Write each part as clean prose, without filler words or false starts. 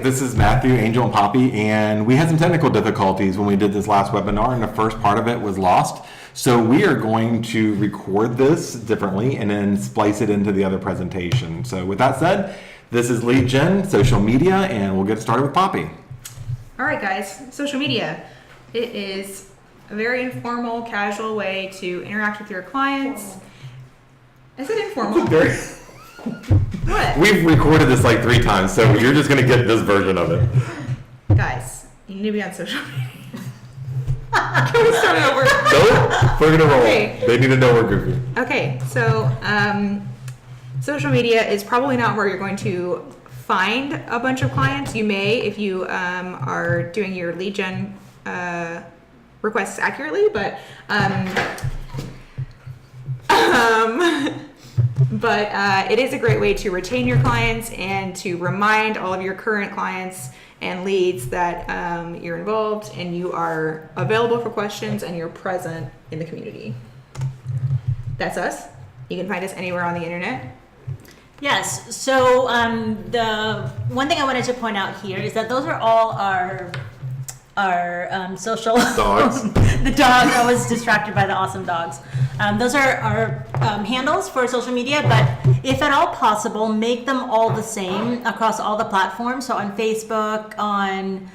this is Matthew, Angel, and Poppy, and we had some technical difficulties when we did this last webinar, and the first part of it was lost. So we are going to record this differently and then splice it into the other presentation. So with that said, this is LeadGen, social media, and we'll get started with Poppy. All right, guys, social media. It is a very informal, casual way to interact with your clients. Is it informal? What? We've recorded this like 3 times, so you're just going to get this version of it. Guys, you need to be on social media. Can we start over? Nope, we're going to roll. Okay. They need to know we're goofy. Okay, so social media is probably not where you're going to find a bunch of clients. You may if you are doing your lead gen requests accurately, but it is a great way to retain your clients and to remind all of your current clients and leads that you're involved and you are available for questions and you're present in the community. That's us. You can find us anywhere on the internet. Yes, so the one thing I wanted to point out here is that those are all our social dogs. The dog, I was distracted by the awesome dogs. Those are our handles for social media, but if at all possible, make them all the same across all the platforms. So on Facebook, on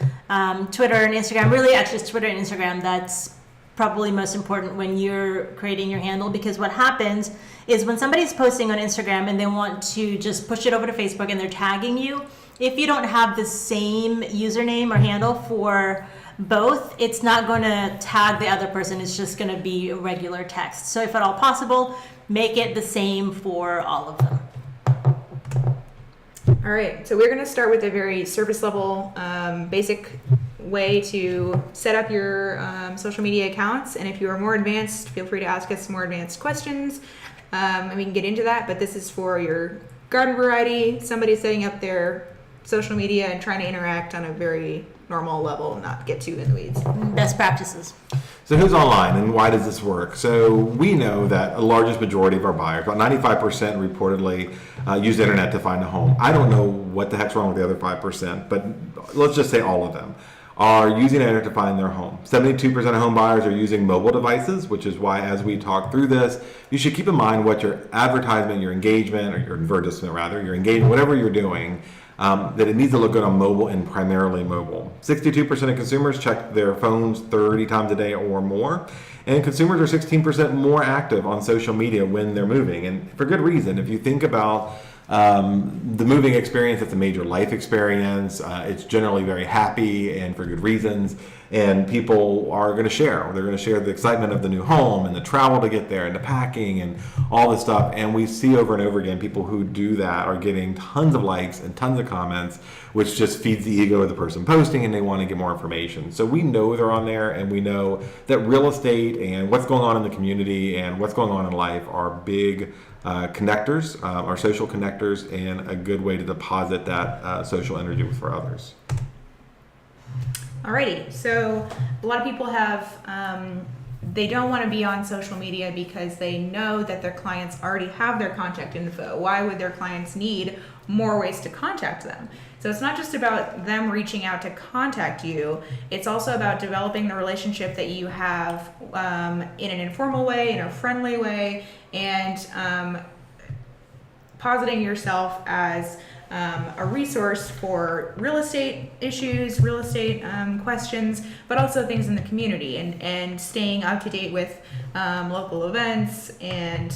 Twitter and Instagram, really actually it's Twitter and Instagram that's probably most important when you're creating your handle, because what happens is when somebody's posting on Instagram and they want to just push it over to Facebook and they're tagging you, if you don't have the same username or handle for both, it's not going to tag the other person. It's just going to be a regular text. So if at all possible, make it the same for all of them. All right, so we're going to start with a very surface level, basic way to set up your social media accounts. And if you are more advanced, feel free to ask us more advanced questions. And we can get into that, but this is for your garden variety, somebody setting up their social media and trying to interact on a very normal level, not get too in the weeds. Best practices. So who's online and why does this work? So we know that the largest majority of our buyers, about 95% reportedly, use the internet to find a home. I don't know what the heck's wrong with the other 5%, but let's just say all of them are using the internet to find their home. 72% of home buyers are using mobile devices, which is why as we talk through this, you should keep in mind what your advertisement, your engagement, or your advertisement rather, your engagement, whatever you're doing, that it needs to look good on mobile and primarily mobile. 62% of consumers check their phones 30 times a day or more, and consumers are 16% more active on social media when they're moving, and for good reason. If you think about the moving experience, it's a major life experience. It's generally very happy and for good reasons. And people are going to share. They're going to share the excitement of the new home and the travel to get there and the packing and all this stuff. And we see over and over again people who do that are getting tons of likes and tons of comments, which just feeds the ego of the person posting and they want to get more information. So we know they're on there, and we know that real estate and what's going on in the community and what's going on in life are big connectors, are social connectors, and a good way to deposit that social energy for others. Alrighty, so a lot of people have, they don't want to be on social media because they know that their clients already have their contact info. Why would their clients need more ways to contact them? So it's not just about them reaching out to contact you, it's also about developing the relationship that you have in an informal way, in a friendly way, and positing yourself as a resource for real estate issues, real estate questions, but also things in the community, and staying up to date with local events and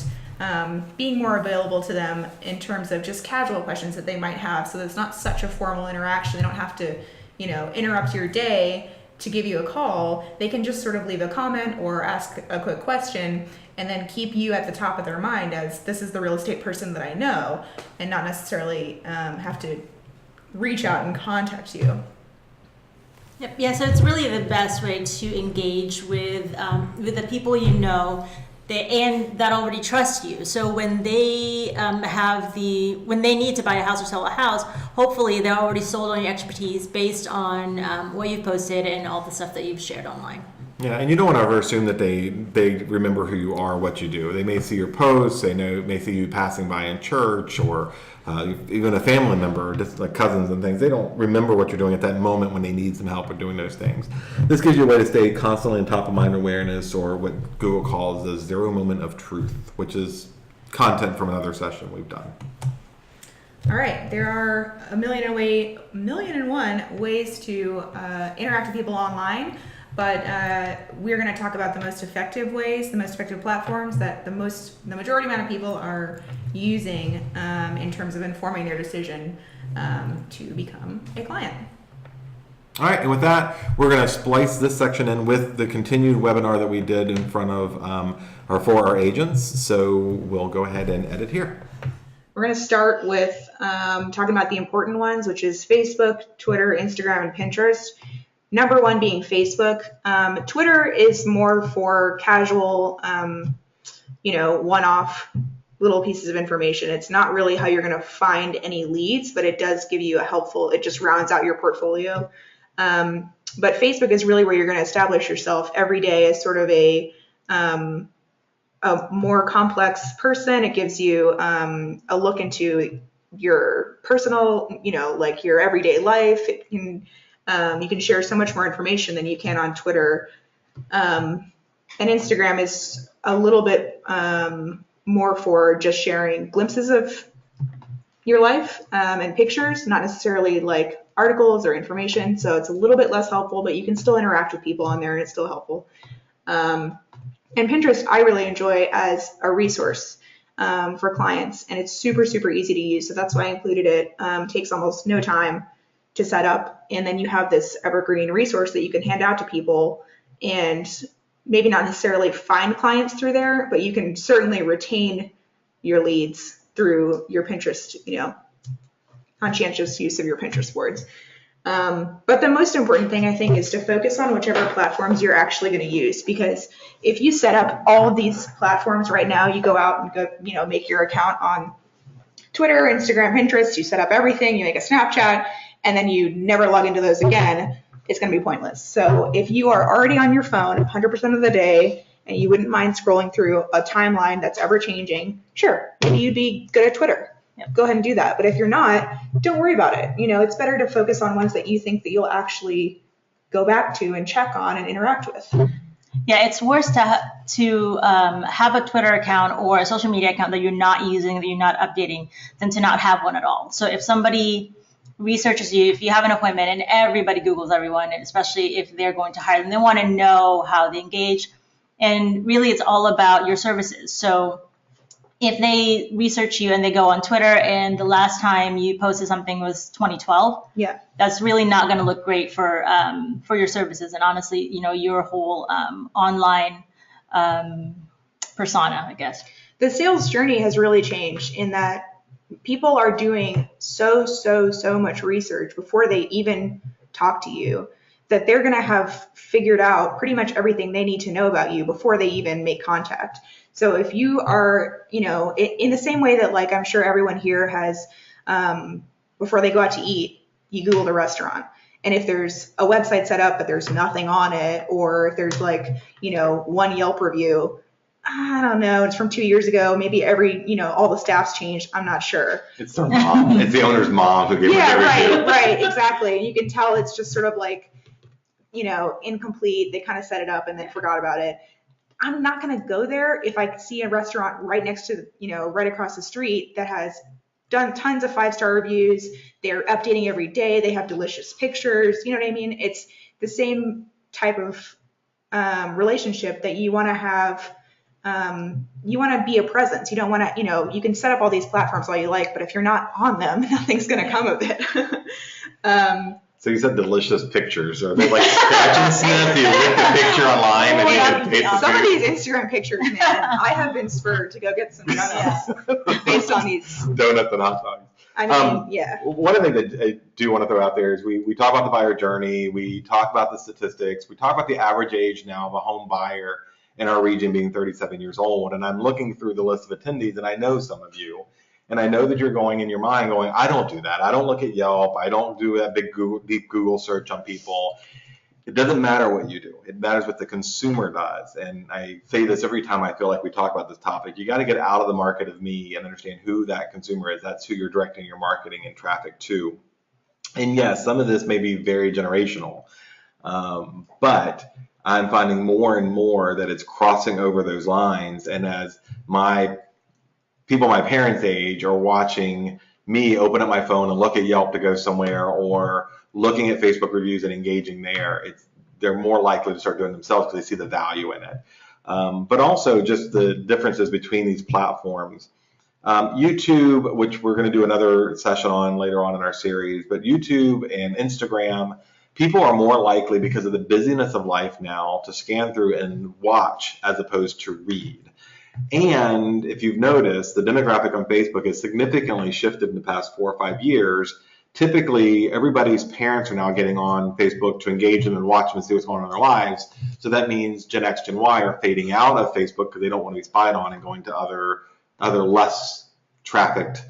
being more available to them in terms of just casual questions that they might have, so that it's not such a formal interaction. They don't have to, interrupt your day to give you a call. They can just sort of leave a comment or ask a quick question and then keep you at the top of their mind as this is the real estate person that I know, and not necessarily have to reach out and contact you. Yep. Yeah, so it's really the best way to engage with the people you know and that already trust you. So when they when they need to buy a house or sell a house, hopefully they're already sold on your expertise based on what you've posted and all the stuff that you've shared online. Yeah, and you don't want to ever assume that they remember who you are, what you do. They may see your posts, may see you passing by in church, or even a family member, just like cousins and things. They don't remember what you're doing at that moment when they need some help with doing those things. This gives you a way to stay constantly on top of mind awareness, or what Google calls the 0 moment of truth, which is content from another session we've done. All right, there are a million and one ways to interact with people online, but we're going to talk about the most effective ways, the most effective platforms that the majority amount of people are using in terms of informing their decision to become a client. All right, and with that, we're going to splice this section in with the continued webinar that we did in front of for our agents. So we'll go ahead and edit here. We're going to start with talking about the important ones, which is Facebook, Twitter, Instagram, and Pinterest. Number one being Facebook. Twitter is more for casual, one-off little pieces of information. It's not really how you're going to find any leads, but it does give you it just rounds out your portfolio. But Facebook is really where you're going to establish yourself every day as sort of a more complex person. It gives you a look into your personal, like your everyday life. You can share so much more information than you can on Twitter. And Instagram is a little bit more for just sharing glimpses of your life and pictures, not necessarily like articles or information. So it's a little bit less helpful, but you can still interact with people on there and it's still helpful. And Pinterest, I really enjoy as a resource for clients, and it's super, super easy to use. So that's why I included it. Takes almost no time to set up. And then you have this evergreen resource that you can hand out to people, and maybe not necessarily find clients through there, but you can certainly retain your leads through your Pinterest, conscientious use of your Pinterest boards. But the most important thing, I think, is to focus on whichever platforms you're actually going to use, because if you set up all of these platforms right now, you go out and go, make your account on Twitter, Instagram, Pinterest, you set up everything, you make a Snapchat, and then you never log into those again, it's going to be pointless. So if you are already on your phone 100% of the day and you wouldn't mind scrolling through a timeline that's ever changing, sure, maybe you'd be good at Twitter. Go ahead and do that. But if you're not, don't worry about it. It's better to focus on ones that you think that you'll actually go back to and check on and interact with. Yeah, it's worse to have a Twitter account or a social media account that you're not using, that you're not updating, than to not have one at all. So if somebody researches you, if you have an appointment, and everybody Googles everyone, and especially if they're going to hire them, they want to know how they engage. And really, it's all about your services. So if they research you and they go on Twitter and the last time you posted something was 2012, yeah, that's really not going to look great for your services and honestly, your whole online persona, I guess. The sales journey has really changed in that people are doing so much research before they even talk to you, that they're going to have figured out pretty much everything they need to know about you before they even make contact. So if you are, in the same way that, like, I'm sure everyone here has, before they go out to eat, you Google the restaurant. And if there's a website set up, but there's nothing on it, or if there's like, one Yelp review, I don't know, it's from 2 years ago. Maybe all the staff's changed. I'm not sure. It's their mom. It's the owner's mom who gave it the review. Right, exactly. And you can tell it's just sort of like, incomplete. They kind of set it up and then forgot about it. I'm not going to go there if I see a restaurant right next to, right across the street that has done tons of 5-star reviews. They're updating every day. They have delicious pictures. You know what I mean? It's the same type of relationship that you want to have. You want to be a presence. You don't want to, you can set up all these platforms all you like, but if you're not on them, nothing's going to come of it. So you said delicious pictures. Are they like scratch and sniff? You look the picture online and you taste the Some of these Instagram pictures, man, I have been spurred to go get some donuts based on these. Donuts and hot dogs. I mean, yeah. One thing that I do want to throw out there is we talk about the buyer journey. We talk about the statistics. We talk about the average age now of a home buyer in our region being 37 years old. And I'm looking through the list of attendees, and I know some of you. And I know that you're going in your mind going, I don't do that. I don't look at Yelp. I don't do that big deep Google search on people. It doesn't matter what you do. It matters what the consumer does. And I say this every time I feel like we talk about this topic. You got to get out of the market of me and understand who that consumer is. That's who you're directing your marketing and traffic to. And yes, some of this may be very generational, but I'm finding more and more that it's crossing over those lines. And as my people my parents' age are watching me open up my phone and look at Yelp to go somewhere, or looking at Facebook reviews and engaging there, they're more likely to start doing it themselves because they see the value in it. But also just the differences between these platforms. YouTube, which we're going to do another session on later on in our series, but YouTube and Instagram, people are more likely, because of the busyness of life now, to scan through and watch as opposed to read. And if you've noticed, the demographic on Facebook has significantly shifted in the past 4 or 5 years. Typically, everybody's parents are now getting on Facebook to engage them and watch them and see what's going on in their lives. So that means Gen X, Gen Y are fading out of Facebook because they don't want to be spied on and going to other less trafficked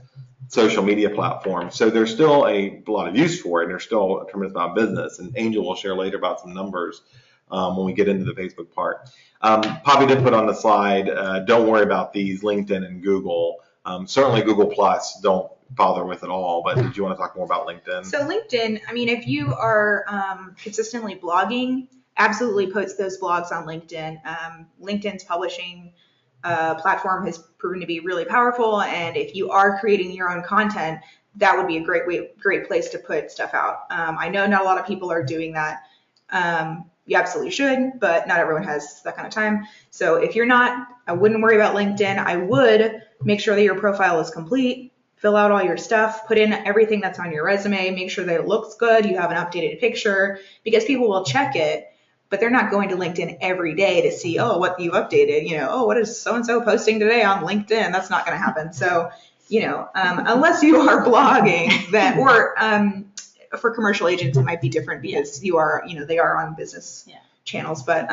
social media platforms. So there's still a lot of use for it, and there's still a tremendous amount of business. And Angel will share later about some numbers when we get into the Facebook part. Poppy did put on the slide, don't worry about these LinkedIn and Google. Certainly Google Plus, don't bother with it all, but did you want to talk more about LinkedIn? So LinkedIn, I mean, if you are consistently blogging, absolutely post those blogs on LinkedIn. LinkedIn's publishing platform has proven to be really powerful, and if you are creating your own content, that would be a great place to put stuff out. I know not a lot of people are doing that. You absolutely should, but not everyone has that kind of time. So if you're not, I wouldn't worry about LinkedIn. I would make sure that your profile is complete, fill out all your stuff, put in everything that's on your resume, make sure that it looks good, you have an updated picture, because people will check it, but they're not going to LinkedIn every day to see, oh, what you've updated, what is so-and-so posting today on LinkedIn? That's not going to happen. So, unless you are blogging or for commercial agents, it might be different because they are on business channels. But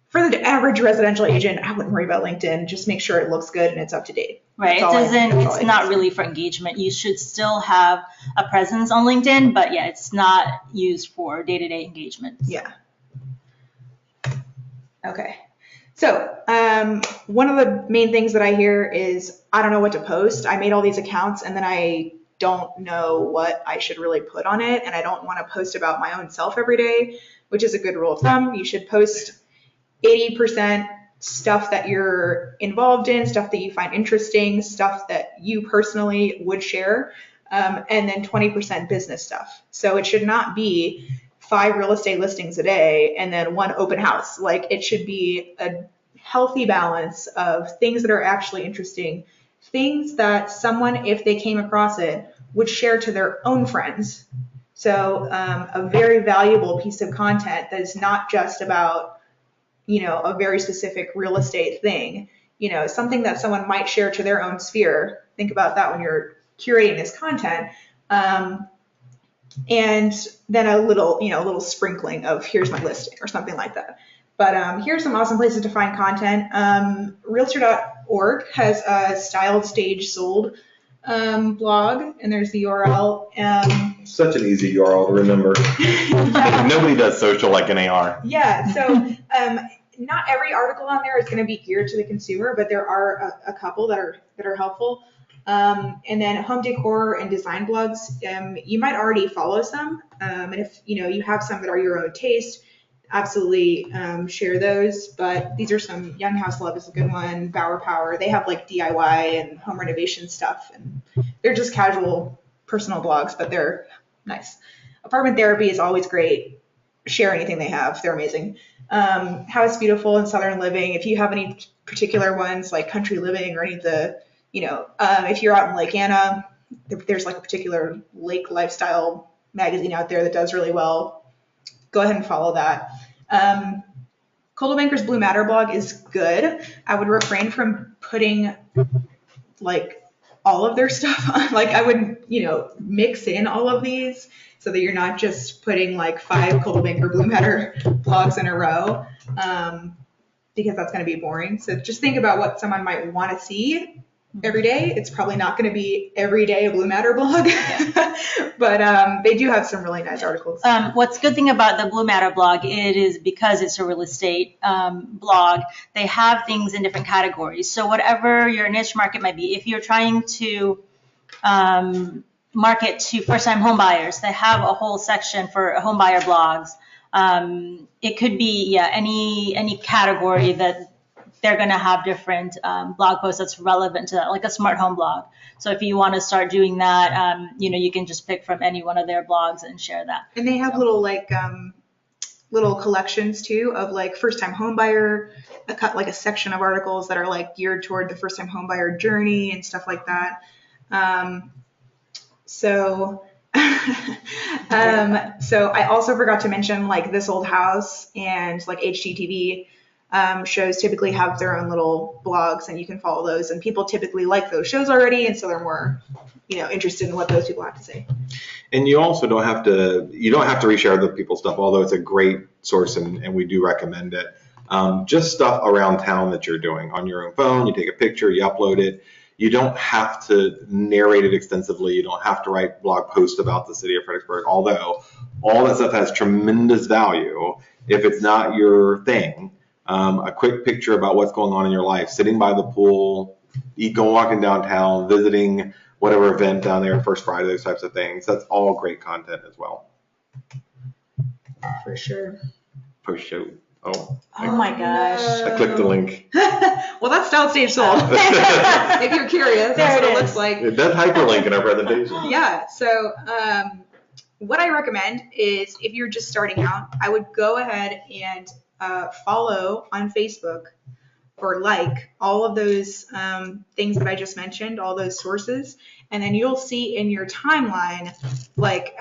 for the average residential agent, I wouldn't worry about LinkedIn. Just make sure it looks good and it's up to date. Right. It's not really for engagement. You should still have a presence on LinkedIn, but it's not used for day-to-day engagement. Yeah. Okay. So one of the main things that I hear is, I don't know what to post. I made all these accounts and then I don't know what I should really put on it, and I don't want to post about my own self every day, which is a good rule of thumb. You should post 80% stuff that you're involved in, stuff that you find interesting, stuff that you personally would share, and then 20% business stuff. So it should not be 5 real estate listings a day and then 1 open house. Like, it should be a healthy balance of things that are actually interesting, things that someone, if they came across it, would share to their own friends. So a very valuable piece of content that is not just about, a very specific real estate thing, something that someone might share to their own sphere. Think about that when you're curating this content. And then a little sprinkling of here's my listing or something like that. But here's some awesome places to find content. Realtor.org has a styled stage sold blog, and there's the URL. Such an easy URL to remember. Nobody does social like an AR. Yeah, so not every article on there is going to be geared to the consumer, but there are a couple that are helpful. And then home decor and design blogs, you might already follow some, and if you have some that are your own taste, absolutely share those. But these are some. Young House Love is a good one. Bauer Power, they have like DIY and home renovation stuff, and they're just casual personal blogs, but they're nice. Apartment Therapy is always great. Share anything they have, they're amazing. House Beautiful and Southern Living, if you have any particular ones like Country Living or any of the, if you're out in Lake Anna, there's like a particular lake lifestyle magazine out there that does really well. Go ahead and follow that. Coldwell Banker's Blue Matter blog is good. I would refrain from putting like all of their stuff on. Like, I would, mix in all of these so that you're not just putting like 5 Coldwell Banker Blue Matter blogs in a row, because that's going to be boring. So just think about what someone might want to see every day. It's probably not going to be every day a Blue Matter blog, but they do have some really nice articles. What's good thing about the Blue Matter blog, it is because it's a real estate blog, they have things in different categories. So whatever your niche market might be, if you're trying to market to first-time home buyers, they have a whole section for home buyer blogs. It could be any category that they're going to have different blog posts that's relevant to that, like a smart home blog. So if you want to start doing that, you can just pick from any one of their blogs and share that. And they have little little collections too of like first time home buyer, like a section of articles that are like geared toward the first time home buyer journey and stuff like that. So I also forgot to mention like This Old House and like HGTV shows typically have their own little blogs, and you can follow those, and people typically like those shows already, and so they're more interested in what those people have to say. And you also don't have to reshare other people's stuff, although it's a great source and we do recommend it. Just stuff around town that you're doing on your own phone. You take a picture, you upload it. You don't have to narrate it extensively. You don't have to write blog posts about the city of Fredericksburg, although all that stuff has tremendous value. If it's not your thing, a quick picture about what's going on in your life, sitting by the pool, walking downtown, visiting whatever event down there, First Friday, those types of things. That's all great content as well. For sure. For sure. Oh my gosh. I clicked the link. Well, that's Downstage Sold. If you're curious, that's what it looks like. It does hyperlink in our presentation. Yeah. So what I recommend is if you're just starting out, I would go ahead and follow on Facebook or like all of those things that I just mentioned, all those sources, and then you'll see in your timeline, like,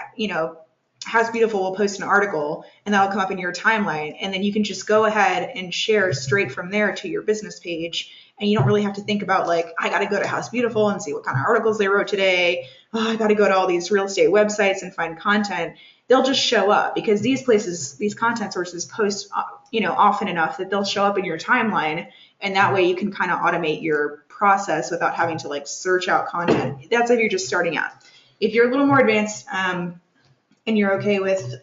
House Beautiful will post an article and that'll come up in your timeline, and then you can just go ahead and share straight from there to your business page, and you don't really have to think about like, I got to go to House Beautiful and see what kind of articles they wrote today. Oh, I got to go to all these real estate websites and find content. They'll just show up because these places, these content sources post, often enough that they'll show up in your timeline, and that way you can kind of automate your process without having to like search out content. That's if you're just starting out. If you're a little more advanced, and you're okay with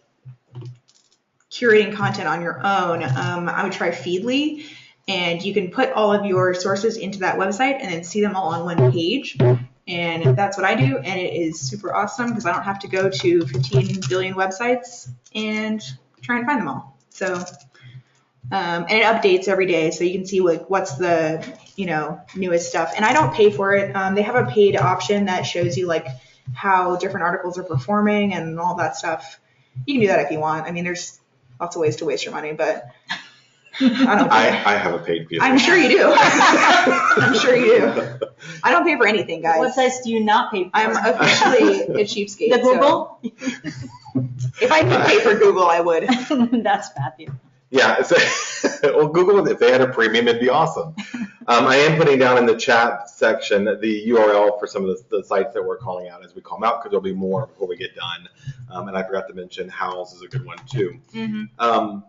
curating content on your own, I would try Feedly, and you can put all of your sources into that website and then see them all on one page. And that's what I do, and it is super awesome because I don't have to go to 15 billion websites and try and find them all. So, and it updates every day, so you can see what's the newest stuff. And I don't pay for it. They have a paid option that shows you like how different articles are performing and all that stuff. You can do that if you want. I mean, there's lots of ways to waste your money, but I don't pay. I have a paid fee. I'm sure you do. I'm sure you do. I don't pay for anything, guys. What size do you not pay for? I'm officially a cheapskate. The Google? So if I could pay for Google, I would. That's Matthew. Yeah. Well, Google, if they had a premium, it'd be awesome. I am putting down in the chat section the URL for some of the sites that we're calling out as we call them out, because there'll be more before we get done. And I forgot to mention Howls is a good one too. Mm-hmm.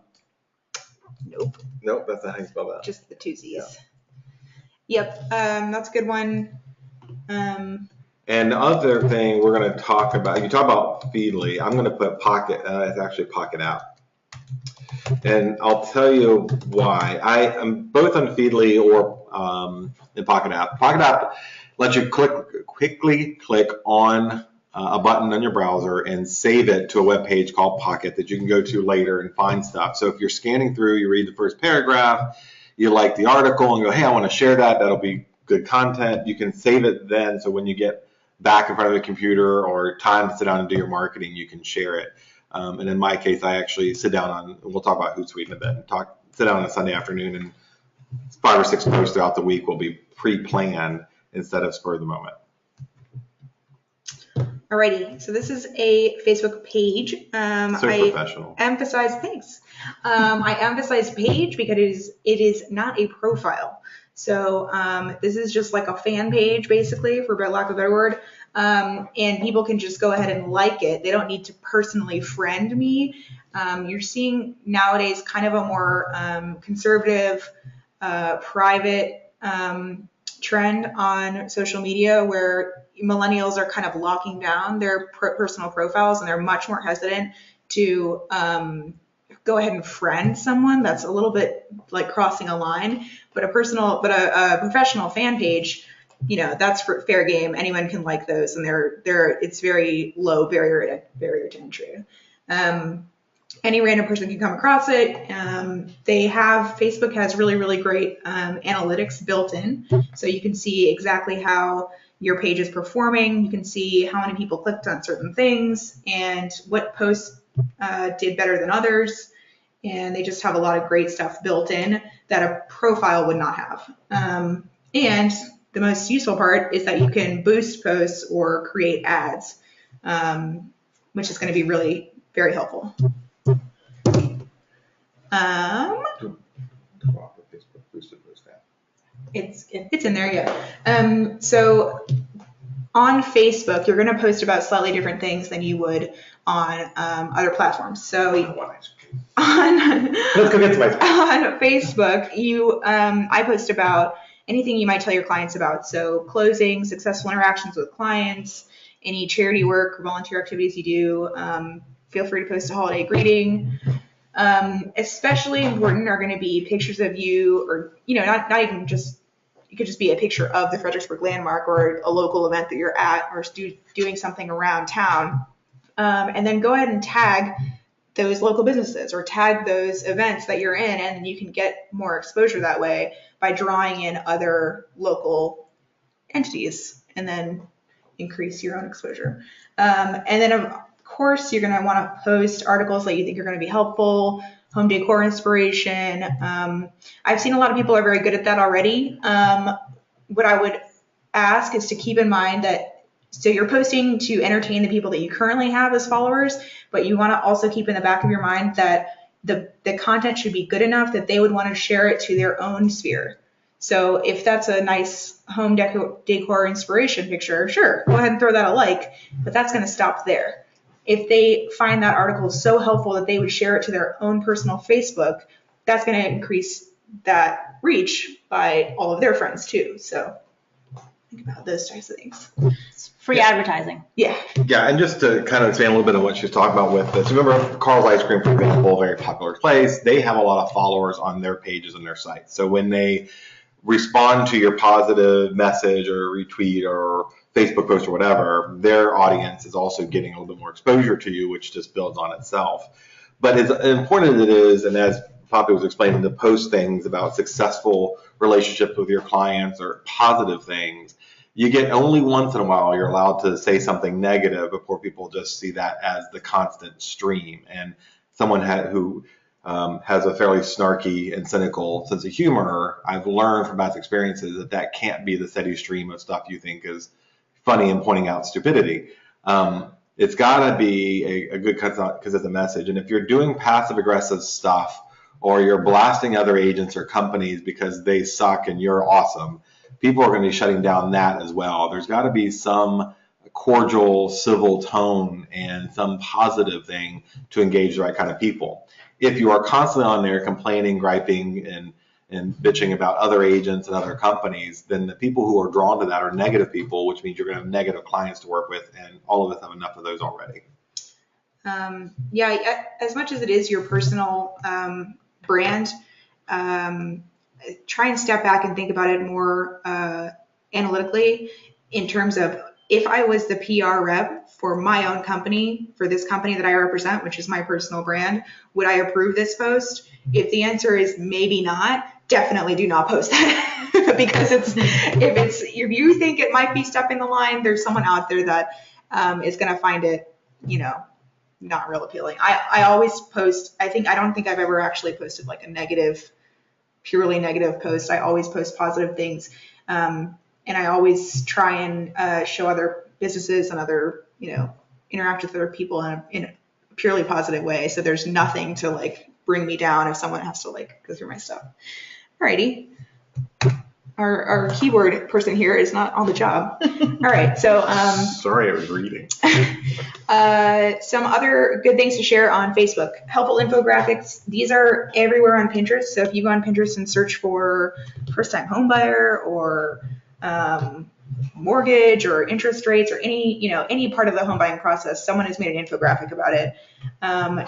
Nope, that's not how you spell that. Just the two Z's. Yeah. Yep, that's a good one. And the other thing we're going to talk about, you talk about Feedly, I'm going to put Pocket, it's actually Pocket App. And I'll tell you why. I am both on Feedly or in Pocket App. Pocket App lets you quickly click on a button on your browser and save it to a web page called Pocket that you can go to later and find stuff. So if you're scanning through, you read the first paragraph, you like the article and go, hey, I want to share that. That'll be good content. You can save it then, so when you get back in front of the computer or time to sit down and do your marketing, you can share it. And in my case, I actually sit down we'll talk about Hootsuite in a bit, sit down on a Sunday afternoon, and 5 or 6 posts throughout the week will be pre-planned instead of spur of the moment. Alrighty, so this is a Facebook page. Professional. I emphasize page because it is not a profile. So this is just like a fan page, basically, for lack of a better word. And people can just go ahead and like it. They don't need to personally friend me. You're seeing nowadays kind of a more conservative, private trend on social media where millennials are kind of locking down their personal profiles, and they're much more hesitant to go ahead and friend someone. That's a little bit like crossing a line. But a professional fan page, that's for fair game. Anyone can like those, and it's very low barrier to entry. Any random person can come across it. Facebook has really, really great analytics built in. So you can see exactly how your page is performing. You can see how many people clicked on certain things and what posts did better than others. And they just have a lot of great stuff built in that a profile would not have. And the most useful part is that you can boost posts or create ads, which is going to be really very helpful. It's in there, yeah. So on Facebook, you're going to post about slightly different things than you would on other platforms. So let's go get to my on Facebook, I post about anything you might tell your clients about. So closing, successful interactions with clients, any charity work or volunteer activities you do. Feel free to post a holiday greeting. Especially important are going to be pictures of you, or not even just, it could just be a picture of the Fredericksburg landmark or a local event that you're at, or doing something around town. And then go ahead and tag those local businesses or tag those events that you're in, and you can get more exposure that way by drawing in other local entities and then increase your own exposure. And then of course, you're going to want to post articles that you think are going to be helpful, home decor inspiration. I've seen a lot of people are very good at that already. What I would ask is to keep in mind that, so you're posting to entertain the people that you currently have as followers, but you want to also keep in the back of your mind that the content should be good enough that they would want to share it to their own sphere. So if that's a nice home decor inspiration picture, sure, go ahead and throw that a like, but that's going to stop there. If they find that article so helpful that they would share it to their own personal Facebook, that's going to increase that reach by all of their friends too. So think about those types of things. Free advertising. Yeah. Yeah, and just to kind of expand a little bit on what she was talking about with this, remember Carl's Ice Cream, for example, a very popular place. They have a lot of followers on their pages and their sites. So when they respond to your positive message or retweet or Facebook post or whatever, their audience is also getting a little bit more exposure to you, which just builds on itself. But as important as it is, and as Poppy was explaining, to post things about successful relationships with your clients or positive things, you get only once in a while you're allowed to say something negative before people just see that as the constant stream. And someone who has a fairly snarky and cynical sense of humor, I've learned from past experiences that can't be the steady stream of stuff you think is funny and pointing out stupidity. It's got to be a good cut because it's a message. And if you're doing passive aggressive stuff, or you're blasting other agents or companies because they suck and you're awesome, people are going to be shutting down that as well. There's got to be some cordial, civil tone and some positive thing to engage the right kind of people. If you are constantly on there complaining, griping, and bitching about other agents and other companies, then the people who are drawn to that are negative people, which means you're going to have negative clients to work with, and all of us have enough of those already. Yeah, as much as it is your personal brand, try and step back and think about it more analytically in terms of, if I was the PR rep for my own company, for this company that I represent, which is my personal brand, would I approve this post? If the answer is maybe not, definitely do not post that. Because if you think it might be stepping the line, there's someone out there that is going to find it, not real appealing. I always post, I don't think I've ever actually posted like a purely negative post. I always post positive things. And I always try and show other businesses and other, interact with other people in a purely positive way. So there's nothing to like bring me down if someone has to like go through my stuff. Alrighty. Our keyboard person here is not on the job. All right. So sorry, I was reading. Some other good things to share on Facebook. Helpful infographics. These are everywhere on Pinterest. So if you go on Pinterest and search for first-time home buyer or mortgage or interest rates or any part of the home buying process, someone has made an infographic about it.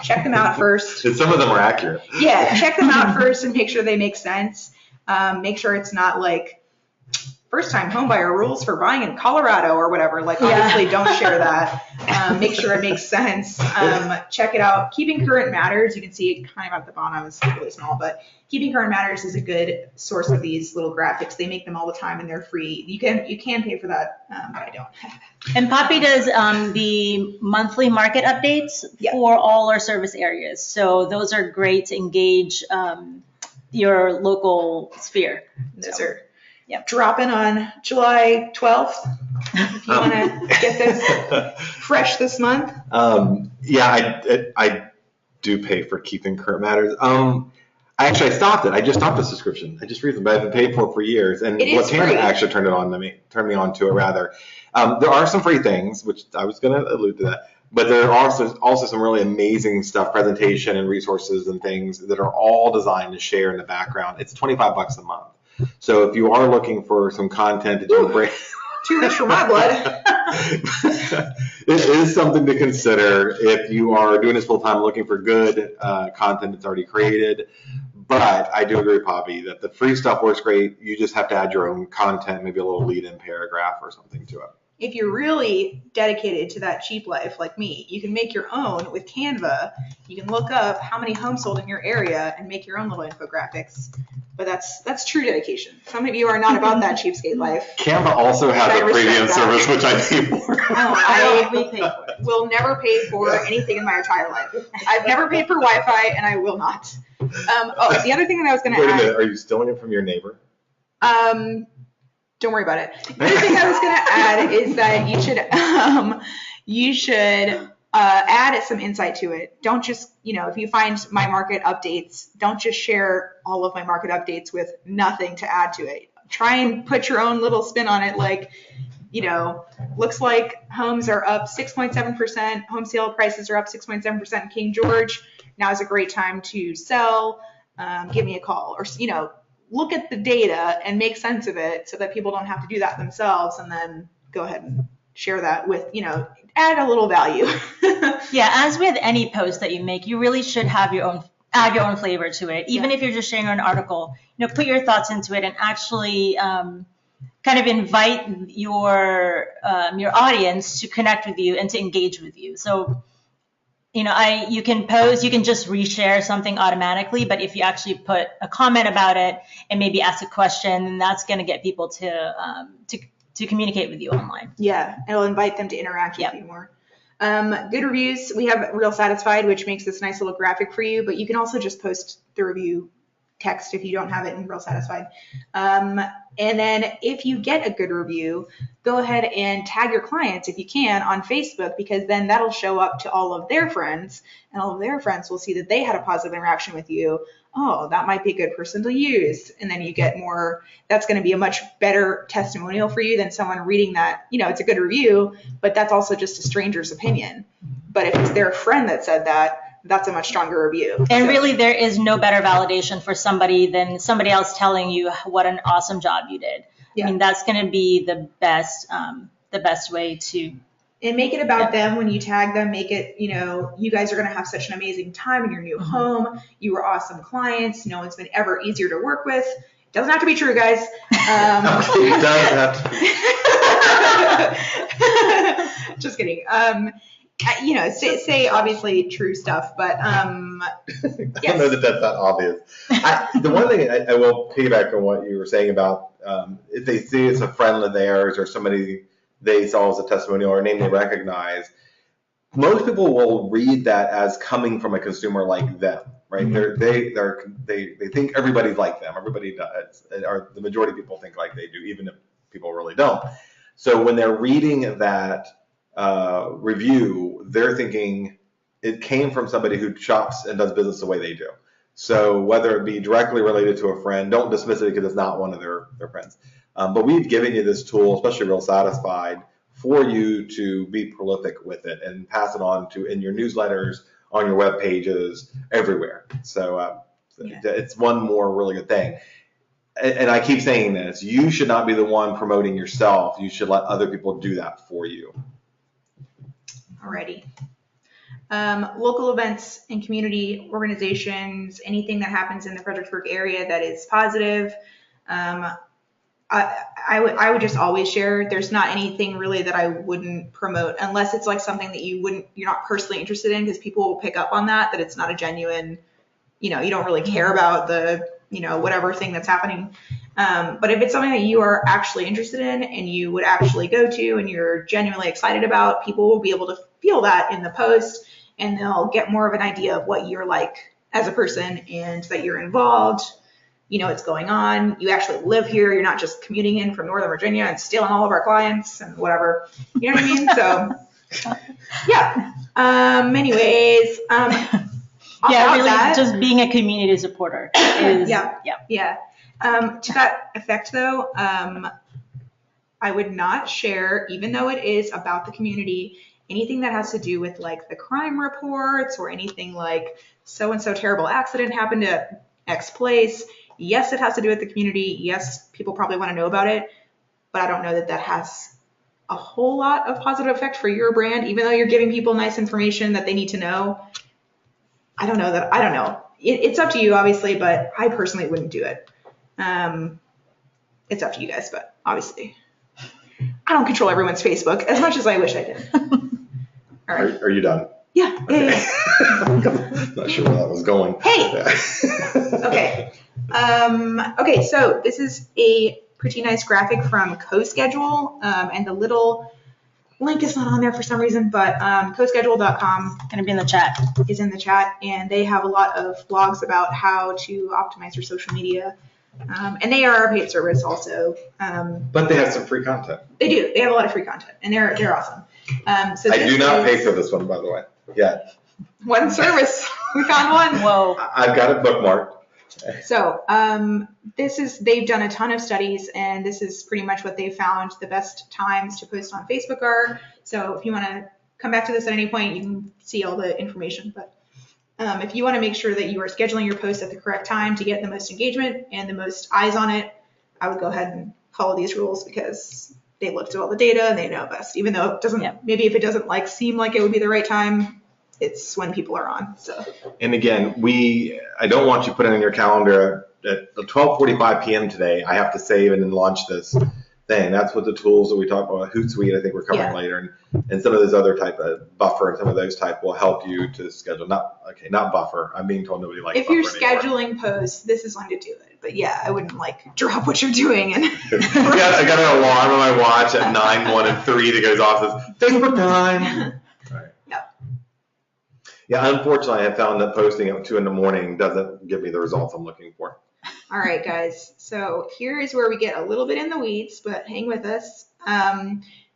Check them out first. And some of them are accurate. Yeah, check them out first and make sure they make sense. Make sure it's not like first time homebuyer rules for buying in Colorado or whatever. Like, obviously don't share that. Make sure it makes sense. Check it out. Keeping Current Matters, you can see it kind of at the bottom, it's really small, but Keeping Current Matters is a good source of these little graphics. They make them all the time and they're free. You can pay for that, but I don't. And Poppy does the monthly market updates for all our service areas. So those are great to engage your local sphere. Those are dropping on July 12th. If you want to get this fresh this month. I do pay for Keeping Current Matters. I stopped it. I just stopped the subscription. I just recently, but I've been paid for years. And Canva actually turned me on to it rather. There are some free things, which I was going to allude to that, but there are also some really amazing stuff, presentation and resources and things that are all designed to share in the background. It's $25 a month. So if you are looking for some content that you bring, too rich for my blood. It is something to consider if you are doing this full time, looking for good content that's already created. But I do agree, Poppy, that the free stuff works great. You just have to add your own content, maybe a little lead-in paragraph or something to it. If you're really dedicated to that cheap life like me, you can make your own with Canva. You can look up how many homes sold in your area and make your own little infographics. But that's true dedication. Some of you are not about that cheapskate life. Canva also has a premium service, which I pay for. I will never pay for anything in my entire life. I've never paid for Wi-Fi, and I will not. The other thing that I was going to add. Wait a minute, are you stealing it from your neighbor? Don't worry about it. The other thing I was going to add is that you should add some insight to it. Don't just, if you find my market updates, don't just share all of my market updates with nothing to add to it. Try and put your own little spin on it. Like, looks like homes are up 6.7%. Home sale prices are up 6.7% in King George. Now is a great time to sell. Give me a call, or, look at the data and make sense of it so that people don't have to do that themselves, and then go ahead and share that with, add a little value. Yeah, as with any post that you make, you really should have add your own flavor to it. Even if you're just sharing an article, put your thoughts into it and actually kind of invite your audience to connect with you and to engage with you. So, you can post, you can just reshare something automatically, but if you actually put a comment about it and maybe ask a question, then that's going to get people to communicate with you online. Yeah, it'll invite them to interact with you more. Good reviews, we have Real Satisfied, which makes this nice little graphic for you, but you can also just post the review text if you don't have it in Real Satisfied. And then if you get a good review, go ahead and tag your clients if you can on Facebook, because then that'll show up to all of their friends, and all of their friends will see that they had a positive interaction with you. Oh, that might be a good person to use. And then you get more, that's going to be a much better testimonial for you than someone reading that, it's a good review, but that's also just a stranger's opinion. But if it's their friend that said that, that's a much stronger review. And really, there is no better validation for somebody than somebody else telling you what an awesome job you did. Yeah. I mean, that's going to be the best way to. And make it about them when you tag them. Make it, you guys are going to have such an amazing time in your new home. You were awesome clients. No one's been ever easier to work with. Doesn't have to be true, guys. It does have to be. Just kidding. Say obviously true stuff, but yes. I don't know that that's not obvious. The one thing I will piggyback on what you were saying about if they see it's a friend of theirs or somebody they saw as a testimonial or a name they recognize, most people will read that as coming from a consumer like them, right? Mm-hmm. They think everybody's like them. Everybody does, or the majority of people think like they do, even if people really don't. So when they're reading that review, they're thinking it came from somebody who shops and does business the way they do. So whether it be directly related to a friend, don't dismiss it because it's not one of their friends. But we've given you this tool, especially Real Satisfied, for you to be prolific with it and pass it on to in your newsletters, on your web pages, everywhere. So it's one more really good thing. and I keep saying this, you should not be the one promoting yourself. You should let other people do that for you. Alrighty. Local events and community organizations, anything that happens in the Fredericksburg area that is positive. I would just always share. There's not anything really that I wouldn't promote unless it's like something that you're not personally interested in, because people will pick up on that it's not a genuine, you don't really care about the, whatever thing that's happening. But if it's something that you are actually interested in and you would actually go to and you're genuinely excited about, people will be able to feel that in the post, and they'll get more of an idea of what you're like as a person and that you're involved. What's going on. You actually live here. You're not just commuting in from Northern Virginia and stealing all of our clients and whatever. You know what I mean? So, yeah. Anyways, yeah, really, just being a community supporter is, yeah. To that effect, though, I would not share, even though it is about the community, anything that has to do with like the crime reports or anything like so-and-so terrible accident happened at X place. Yes, it has to do with the community. Yes, people probably want to know about it, but I don't know that has a whole lot of positive effect for your brand, even though you're giving people nice information that they need to know. I don't know. It's up to you, obviously, but I personally wouldn't do it. It's up to you guys, but obviously I don't control everyone's Facebook as much as I wish I did. All right. Are you done? Yeah. Okay. Not sure where that was going. Hey. Okay. Okay, so this is a pretty nice graphic from CoSchedule, and the little link is not on there for some reason, but coschedule.com going to be in the chat. Is in the chat, and they have a lot of blogs about how to optimize your social media, and they are a paid service also. But they have some free content. They do. They have a lot of free content, and they're awesome. So I do not pay for this one, by the way. Yeah. One service. We found one. Whoa. I've got it bookmarked. So they've done a ton of studies, and this is pretty much what they found the best times to post on Facebook are. So if you want to come back to this at any point, you can see all the information. But if you want to make sure that you are scheduling your post at the correct time to get the most engagement and the most eyes on it, I would go ahead and follow these rules, because they looked at all the data and they know best. Even though it doesn't, maybe if it doesn't seem like it would be the right time, it's when people are on. So. And again, I don't want you putting in your calendar at 12:45 p.m. today. I have to save and then launch this thing. That's what the tools that we talked about, Hootsuite, I think we're covering later, and some of those other type of Buffer and some of those type will help you to schedule. Not Buffer. I'm being told nobody likes. If you're Buffer anymore. scheduling posts, this is when to do it. But yeah, I wouldn't drop what you're doing and. I got an alarm on my watch at 9, 1, and 3 that goes off. Says Facebook time. Right. Yeah, unfortunately, I have found that posting at 2 in the morning doesn't give me the results I'm looking for. All right, guys. So here is where we get a little bit in the weeds, but hang with us.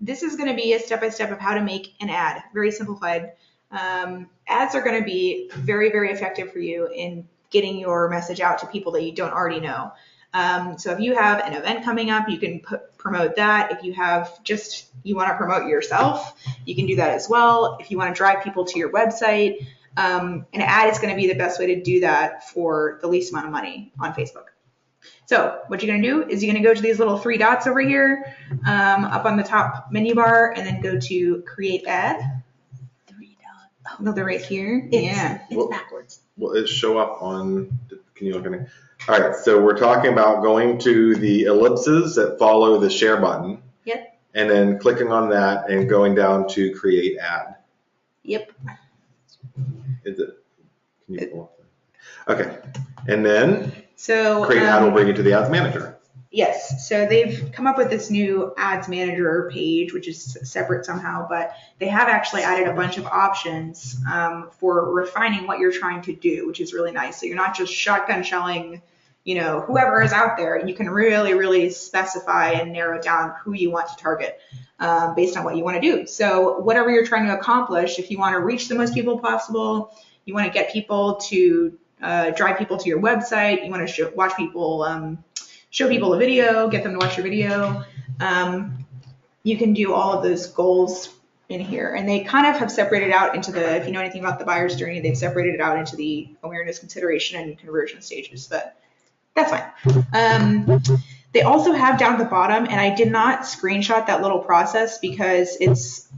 This is going to be a step-by-step of how to make an ad, very simplified. Ads are going to be very, very effective for you in getting your message out to people that you don't already know. So if you have an event coming up, you can promote that. If you have you want to promote yourself, you can do that as well. If you want to drive people to your website, an ad is going to be the best way to do that for the least amount of money on Facebook. So what you're going to do is you're going to go to these little 3 dots over here, up on the top menu bar, and then go to Create Ad. 3 dots. Oh, no, they're right here. It's backwards. Will it show up on? Can you look at it? All right, so we're talking about going to the ellipses that follow the share button. Yep. And then clicking on that and going down to Create Ad. Yep. Is it? Can you pull up that? Okay. And then Create Ad will bring you to the Ads Manager. Yes. So they've come up with this new Ads Manager page, which is separate somehow, but they have actually added a bunch of options for refining what you're trying to do, which is really nice. So you're not just shotgun shelling, whoever is out there. You can really, really specify and narrow down who you want to target based on what you want to do. So whatever you're trying to accomplish, if you want to reach the most people possible, you want to get people to drive people to your website, you want to watch people, show people a video, get them to watch your video. You can do all of those goals in here. And they kind of have separated out into if you know anything about the buyer's journey, they've separated it out into the awareness, consideration, and conversion stages. But That's fine. They also have down at the bottom, and I did not screenshot that little process because it was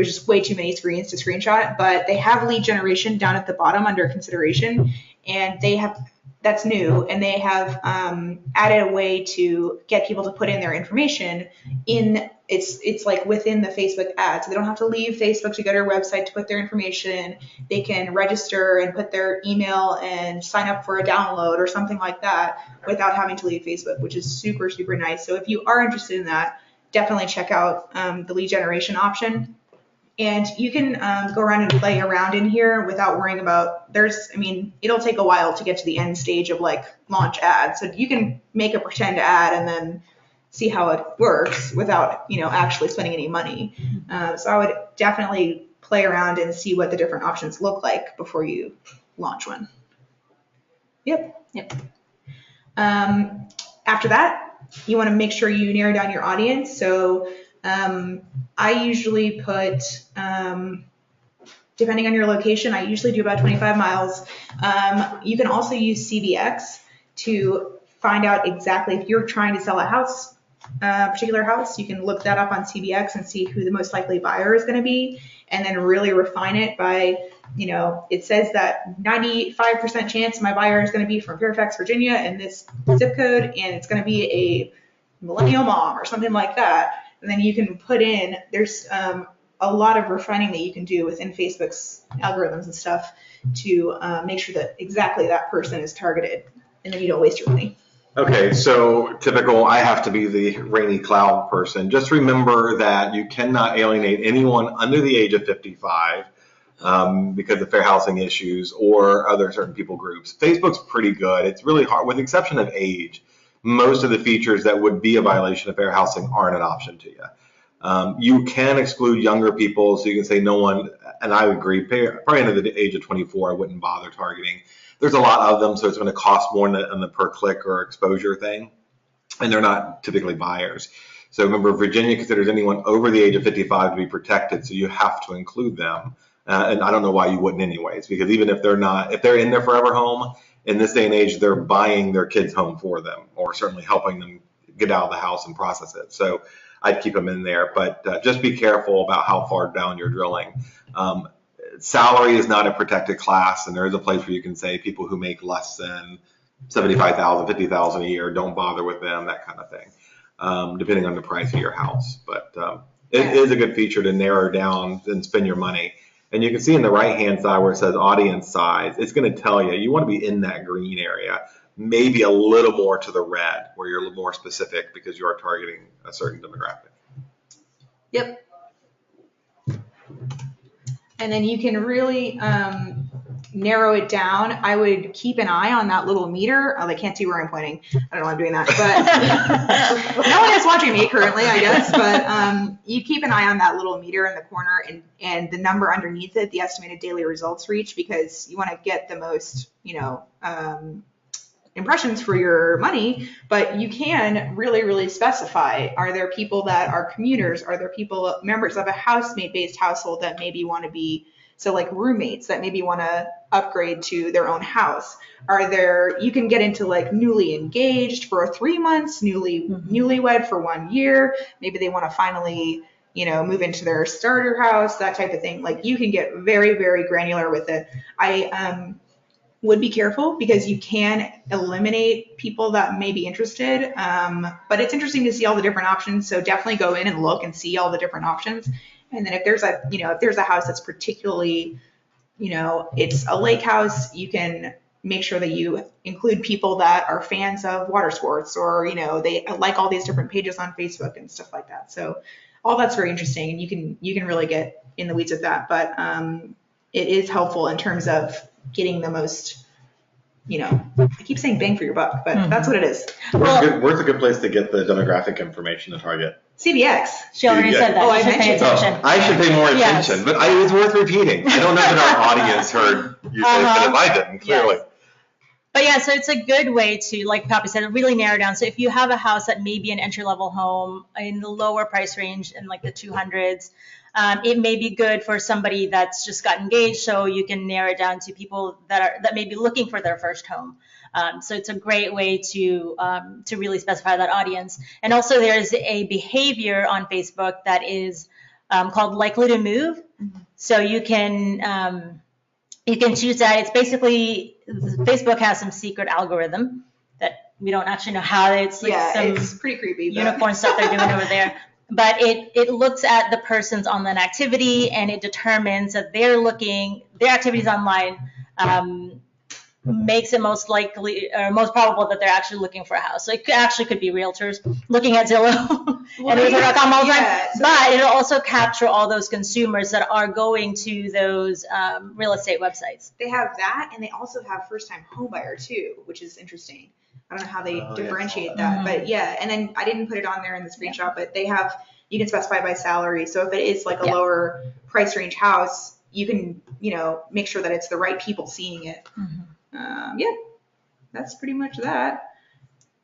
just way too many screens to screenshot, but they have lead generation down at the bottom under consideration, and that's new, and they have added a way to get people to put in their information it's like within the Facebook ad. So they don't have to leave Facebook to go to their website to put their information in. They can register and put their email and sign up for a download or something like that without having to leave Facebook, which is super, super nice. So if you are interested in that, definitely check out the lead generation option. And you can go around and play around in here without worrying about, it'll take a while to get to the end stage of like launch ads. So you can make a pretend ad and then see how it works without, actually spending any money. So I would definitely play around and see what the different options look like before you launch one. Yep. After that, you want to make sure you narrow down your audience. So I usually put, depending on your location, I usually do about 25 miles. You can also use CBX to find out exactly if you're trying to sell a particular house. You can look that up on CBX and see who the most likely buyer is going to be, and then really refine it by, it says that 95% chance my buyer is going to be from Fairfax, Virginia, and this zip code, and it's going to be a millennial mom or something like that. And then you can put in, there's a lot of refining that you can do within Facebook's algorithms and stuff to make sure that exactly that person is targeted, and then you don't waste your money. Okay, so typical, I have to be the rainy cloud person. Just remember that you cannot alienate anyone under the age of 55 because of fair housing issues or other certain people groups. Facebook's pretty good. It's really hard, with the exception of age. Most of the features that would be a violation of fair housing aren't an option to you. You can exclude younger people, so you can say no one, and I would agree, probably under the age of 24, I wouldn't bother targeting. There's a lot of them, so it's going to cost more on the per click or exposure thing, and they're not typically buyers. So remember, Virginia considers anyone over the age of 55 to be protected, so you have to include them. And I don't know why you wouldn't anyways, because even if they're in their forever home, in this day and age, they're buying their kids' home for them, or certainly helping them get out of the house and process it. So I'd keep them in there, but just be careful about how far down you're drilling. Salary is not a protected class, and there is a place where you can say people who make less than $75,000, $50,000 a year, don't bother with them, that kind of thing, depending on the price of your house. But it is a good feature to narrow down and spend your money. And you can see in the right-hand side where it says audience size, it's going to tell you want to be in that green area, maybe a little more to the red where you're a little more specific because you are targeting a certain demographic. Yep. And then you can really narrow it down. I would keep an eye on that little meter. Oh, they can't see where I'm pointing. I don't know why I'm doing that, but no one is watching me currently, I guess. But you keep an eye on that little meter in the corner and the number underneath it, the estimated daily results reach, because you want to get the most, impressions for your money. But you can really, really specify, are there people that are commuters? Are there people, members of a housemate-based household that maybe want to be, so like roommates that maybe want to upgrade to their own house? You can get into like newly engaged for 3 months, newlywed for 1 year. Maybe they want to finally, move into their starter house, that type of thing. Like you can get very, very granular with it. I would be careful because you can eliminate people that may be interested. But it's interesting to see all the different options. So definitely go in and look and see all the different options. And then if there's a house that's particularly, it's a lake house, you can make sure that you include people that are fans of water sports, or, they like all these different pages on Facebook and stuff like that. So all that's very interesting, and you can really get in the weeds with that. But it is helpful in terms of getting the most, I keep saying bang for your buck, but that's what it is. Where's a good place to get the demographic information to target? CBX. She already said that. Oh, You I should pay mentioned attention. I should pay more attention, but it's worth repeating. I don't know that our audience heard you say, but if I didn't, clearly. Yes. But yeah, so it's a good way to, like Poppy said, really narrow down. So if you have a house that may be an entry-level home in the lower price range in like the 200s, it may be good for somebody that's just got engaged, so you can narrow it down to people that may be looking for their first home. So it's a great way to really specify that audience. And also there's a behavior on Facebook that is called likely to move. So you can choose that. It's basically, Facebook has some secret algorithm that we don't actually know how it's like it's pretty creepy. Unicorn stuff they're doing over there. But it looks at the person's online activity, and it determines that their activities online makes it most likely or most probable that they're actually looking for a house. So it actually could be realtors looking at Zillow and realtor.com all the time. But it'll also capture all those consumers that are going to those real estate websites. They have that, and they also have first-time home buyer too, which is interesting. I don't know how they differentiate that, but and then I didn't put it on there in the screenshot, but they have, you can specify by salary. So if it is like a lower price range house, you can, make sure that it's the right people seeing it. That's pretty much that.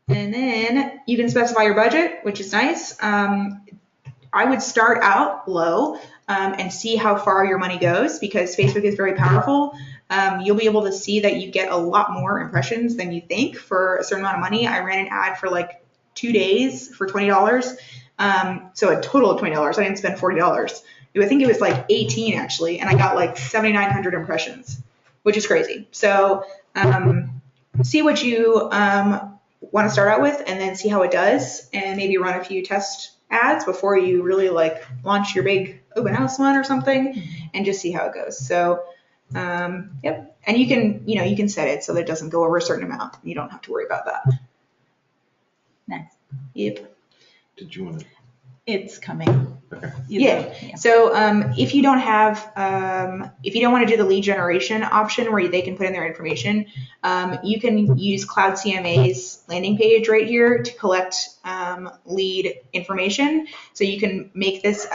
And then you can specify your budget, which is nice. I would start out low and see how far your money goes, because Facebook is very powerful. You'll be able to see that you get a lot more impressions than you think for a certain amount of money. I ran an ad for like 2 days for $20. So a total of $20. I didn't spend $40. I think it was like 18 actually, and I got like 7,900 impressions, which is crazy. So see what you want to start out with, and then see how it does, and maybe run a few test ads before you really like launch your big open house one or something, and just see how it goes. So and you can set it so that it doesn't go over a certain amount. You don't have to worry about that. Nice. Yep. Did you want to? It's coming. Okay. Yeah. So if you don't want to do the lead generation option where they can put in their information, you can use Cloud CMA's landing page right here to collect lead information. So you can make this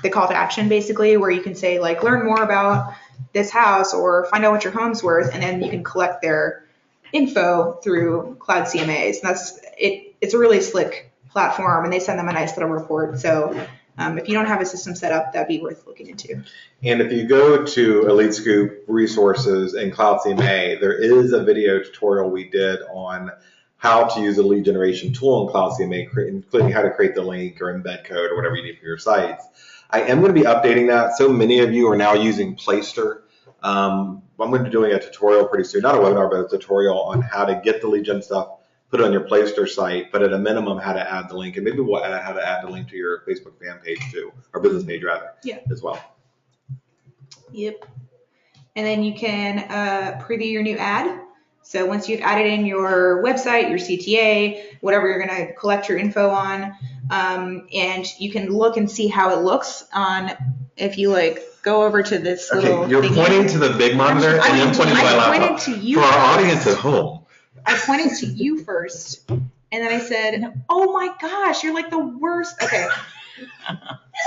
the call to action basically, where you can say like, learn more about this house or find out what your home's worth, and then you can collect their info through Cloud CMAs. And that's it. It's a really slick platform, and they send them a nice little report. So if you don't have a system set up, that'd be worth looking into. And if you go to Elite Scoop resources and Cloud CMA, there is a video tutorial we did on how to use a lead generation tool in Cloud CMA, including how to create the link or embed code or whatever you need for your sites. I am going to be updating that. So many of you are now using Playster. I'm going to be doing a tutorial pretty soon, not a webinar, but a tutorial on how to get the lead gen stuff, put it on your Playster site, but at a minimum, how to add the link. And maybe we'll add how to add the link to your Facebook fan page too, or business page rather, as well. Yep. And then you can preview your new ad. So once you've added in your website, your CTA, whatever you're going to collect your info on, and you can look and see how it looks on, if you like go over to this little Okay, you're pointing here. to the big monitor, and I'm pointing to my laptop. To you for our first. audience at home. I pointed to you first, and then I said, oh my gosh, you're like the worst. Okay.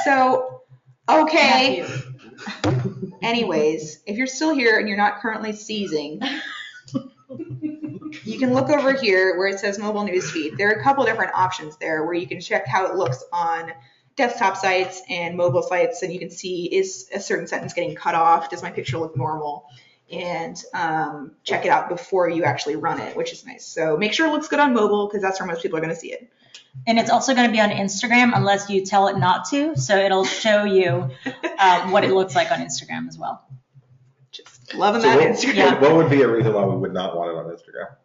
So, okay. Anyways, if you're still here and you're not currently seizing, you can look over here where it says mobile newsfeed. There are a couple different options there where you can check how it looks on desktop sites and mobile sites, and you can see, is a certain sentence getting cut off? Does my picture look normal? And check it out before you actually run it, which is nice. So make sure it looks good on mobile, because that's where most people are going to see it. And it's also going to be on Instagram unless you tell it not to. So it'll show you what it looks like on Instagram as well. Just loving that Instagram. What would be a reason why we would not want it on Instagram?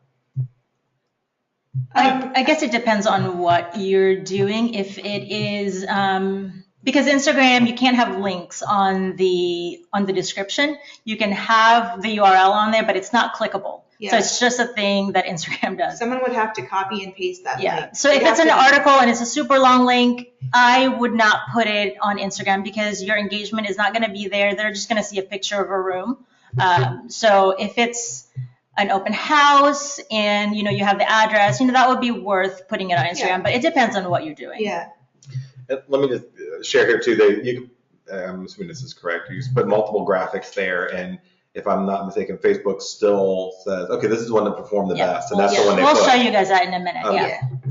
I guess it depends on what you're doing. If it is, because Instagram, you can't have links on the description. You can have the URL on there, but it's not clickable. Yeah. So it's just a thing that Instagram does. Someone would have to copy and paste that link. So if it's an article and it's a super long link, I would not put it on Instagram, because your engagement is not going to be there. They're just going to see a picture of a room. So if it's an open house and you have the address, that would be worth putting it on Instagram. Yeah. But it depends on what you're doing. Yeah. Let me just share here too. I'm assuming this is correct. You just put multiple graphics there, and if I'm not mistaken, Facebook still says, okay, this is one that performed the best, and that's the one they put. We'll show you guys that in a minute.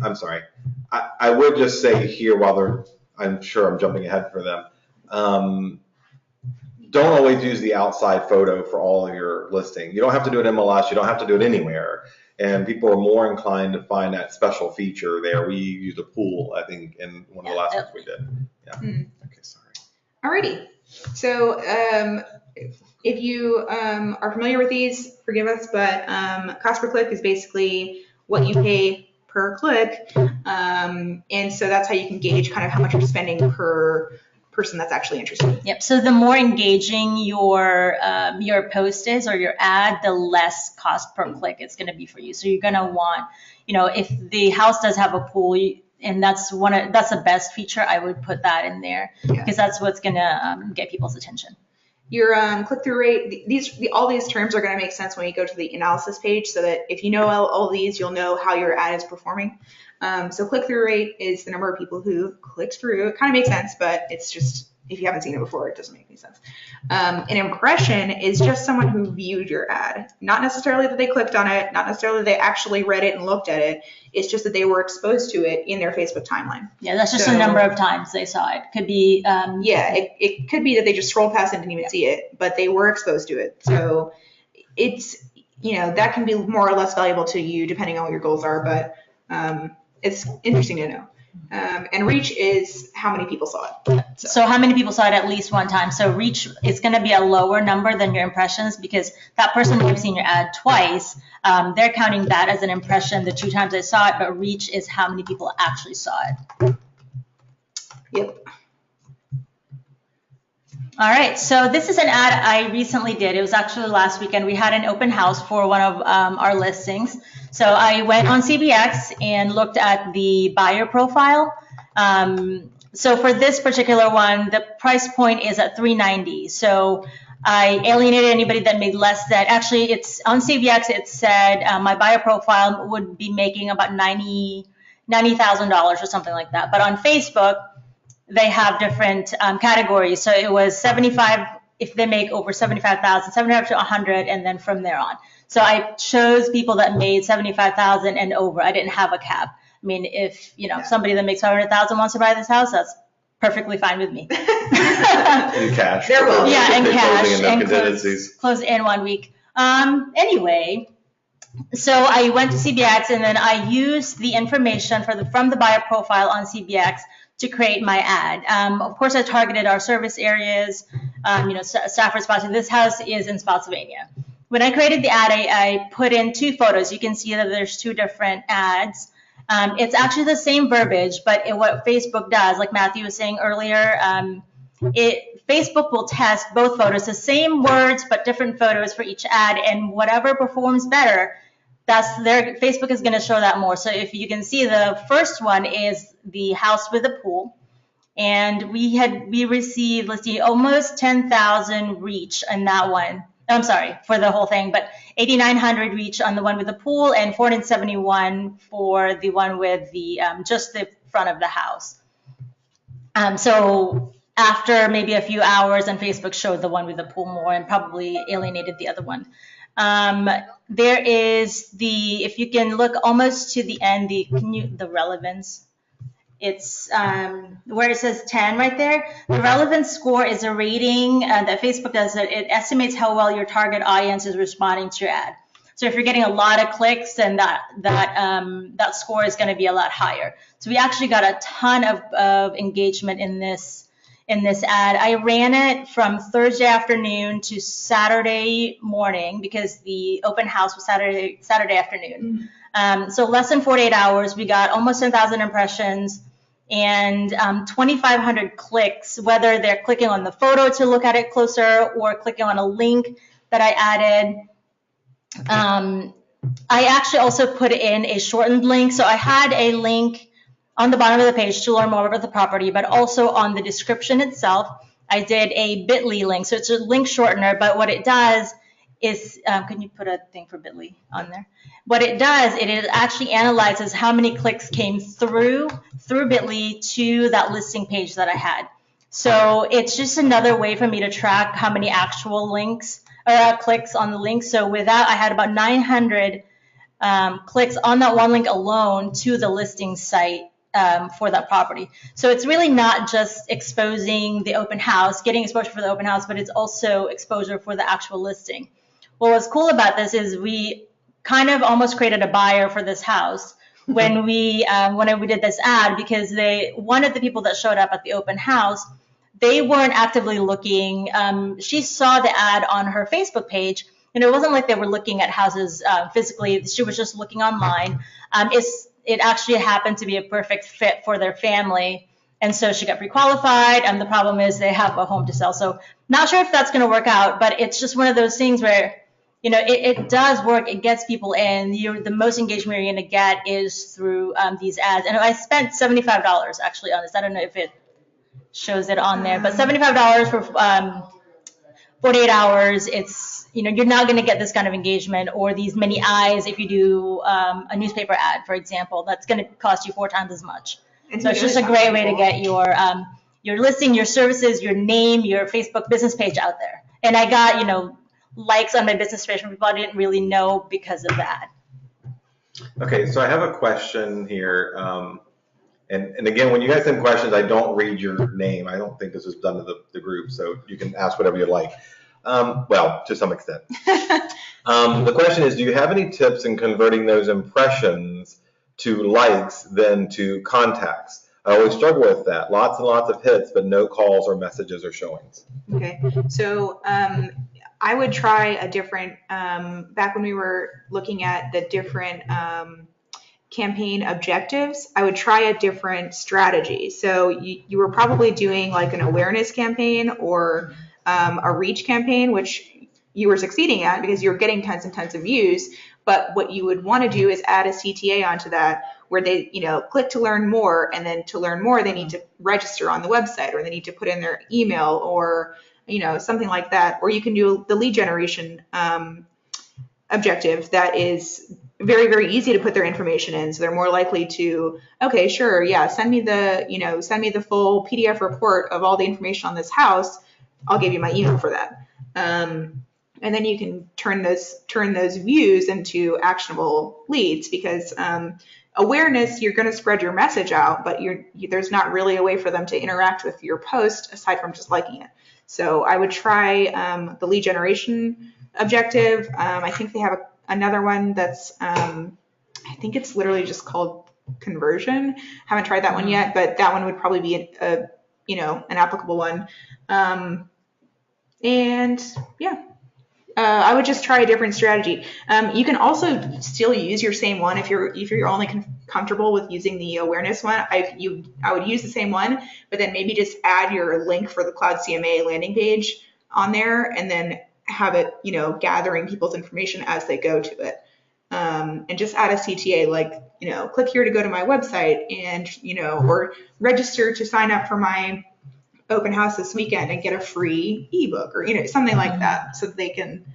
I'm sorry. I would just say here, while I'm sure I'm jumping ahead for them, don't always use the outside photo for all of your listing. You don't have to do it MLS. You don't have to do it anywhere. And people are more inclined to find that special feature there. We used a pool, I think, in one of the last ones we did. Yeah. Okay, sorry. Alrighty. So if you are familiar with these, forgive us, but cost per click is basically what you pay per click. And so that's how you can gauge kind of how much you're spending per person that's actually interested. Yep. So the more engaging your post is or your ad, the less cost per click it's going to be for you. So you're going to want, if the house does have a pool, and that's the best feature, I would put that in there because that's what's going to get people's attention. Your click-through rate, all these terms are going to make sense when you go to the analysis page, so that if you know all these, you'll know how your ad is performing. So click-through rate is the number of people who clicked through. It kind of makes sense, but it's just, if you haven't seen it before, it doesn't make any sense. An impression is just someone who viewed your ad. Not necessarily that they clicked on it, not necessarily that they actually read it and looked at it. It's just that they were exposed to it in their Facebook timeline. Yeah, that's just the number of times they saw it. Could be. It could be that they just scrolled past it and didn't even see it, but they were exposed to it. So it's, that can be more or less valuable to you depending on what your goals are, but it's interesting to know. And reach is how many people saw it. So how many people saw it at least one time? So reach is going to be a lower number than your impressions because that person may have seen your ad twice. They're counting that as an impression, the 2 times they saw it, but reach is how many people actually saw it. Yep. All right, so this is an ad I recently did. It was actually last weekend. We had an open house for one of our listings. So I went on CBX and looked at the buyer profile. So for this particular one, the price point is at $390. So I alienated anybody that made less than, actually it's on CBX, it said my buyer profile would be making about $90,000 or something like that. But on Facebook, they have different categories. So it was 75 if they make over 75,000, 75 to 100, and then from there on. So I chose people that made 75,000 and over. I didn't have a cap. I mean, if somebody that makes 500,000 wants to buy this house, that's perfectly fine with me. In cash. Yeah, in cash and close in 1 week. Anyway, so I went to CBX and then I used the information from the buyer profile on CBX to create my ad. Of course, I targeted our service areas, staff response. This house is in Spotsylvania. When I created the ad, I put in 2 photos. You can see that there's 2 different ads. It's actually the same verbiage, but what Facebook does, like Matthew was saying earlier, Facebook will test both photos, the same words, but different photos for each ad, and whatever performs better, Facebook is going to show that more. So if you can see, the first one is the house with a pool, and we received, let's see, almost 10,000 reach in that one. I'm sorry for the whole thing, but 8,900 reach on the one with the pool and 471 for the one with the just the front of the house. So after maybe a few hours, and Facebook showed the one with the pool more and probably alienated the other one. There is if you can look almost to the end, the relevance. It's where it says 10 right there. The relevance score is a rating that Facebook does. It estimates how well your target audience is responding to your ad. So if you're getting a lot of clicks, then that score is going to be a lot higher. So we actually got a ton of engagement in this ad. I ran it from Thursday afternoon to Saturday morning because the open house was Saturday afternoon. So less than 48 hours, we got almost 10,000 impressions and 2,500 clicks, whether they're clicking on the photo to look at it closer or clicking on a link that I added. I actually also put in a shortened link. So I had a link on the bottom of the page to learn more about the property, but also on the description itself, I did a bit.ly link. So it's a link shortener, but what it does is, can you put a thing for bit.ly on there? What it does, it actually analyzes how many clicks came through bit.ly to that listing page that I had. So it's just another way for me to track how many actual links or clicks on the link. So with that, I had about 900 clicks on that one link alone to the listing site for that property. So it's really not just exposing the open house, getting exposure for the open house, but it's also exposure for the actual listing. Well, what's cool about this is we kind of almost created a buyer for this house when we did this ad, because one of the people that showed up at the open house, they weren't actively looking. She saw the ad on her Facebook page, and it wasn't like they were looking at houses physically. She was just looking online. It actually happened to be a perfect fit for their family, and so she got pre-qualified. And the problem is they have a home to sell. So not sure if that's going to work out, but it's just one of those things where, it does work. It gets people in. The most engagement you're going to get is through these ads. And I spent $75 actually on this. I don't know if it shows it on there, but $75 for 48 hours. It's, you're not going to get this kind of engagement or these many eyes if you do a newspaper ad, for example. That's going to cost you 4 times as much. And so it's just a great way to get your listing, your services, your name, your Facebook business page out there. And I got, likes on my business page from people I didn't really know because of that. Okay, so I have a question here. And again, when you guys send questions, I don't read your name. I don't think this was done to the group, so you can ask whatever you like. Well, to some extent. The question is, do you have any tips in converting those impressions to likes than to contacts? I always struggle with that. Lots and lots of hits, but no calls or messages or showings. Okay, so I would try a different, back when we were looking at the different campaign objectives, I would try a different strategy. So you were probably doing like an awareness campaign or a reach campaign, which you were succeeding at because you're getting tons and tons of views. But what you would want to do is add a CTA onto that where they, click to learn more. And then to learn more, they need to register on the website or they need to put in their email or, something like that. Or you can do the lead generation objective that is very, very easy to put their information in. So they're more likely to, okay, sure. Yeah. Send me the full PDF report of all the information on this house. I'll give you my email for that. And then you can turn those views into actionable leads because awareness, you're going to spread your message out, but there's not really a way for them to interact with your post aside from just liking it. So I would try the lead generation objective. I think they have another one that's, I think it's literally just called conversion. Haven't tried that one yet, but that one would probably be an applicable one. And yeah. I would just try a different strategy. You can also still use your same one if you're only comfortable with using the awareness one. I would use the same one, but then maybe just add your link for the Cloud CMA landing page on there, and then have it gathering people's information as they go to it, and just add a CTA like click here to go to my website and or register to sign up for my open house this weekend and get a free ebook or something like that, so that they can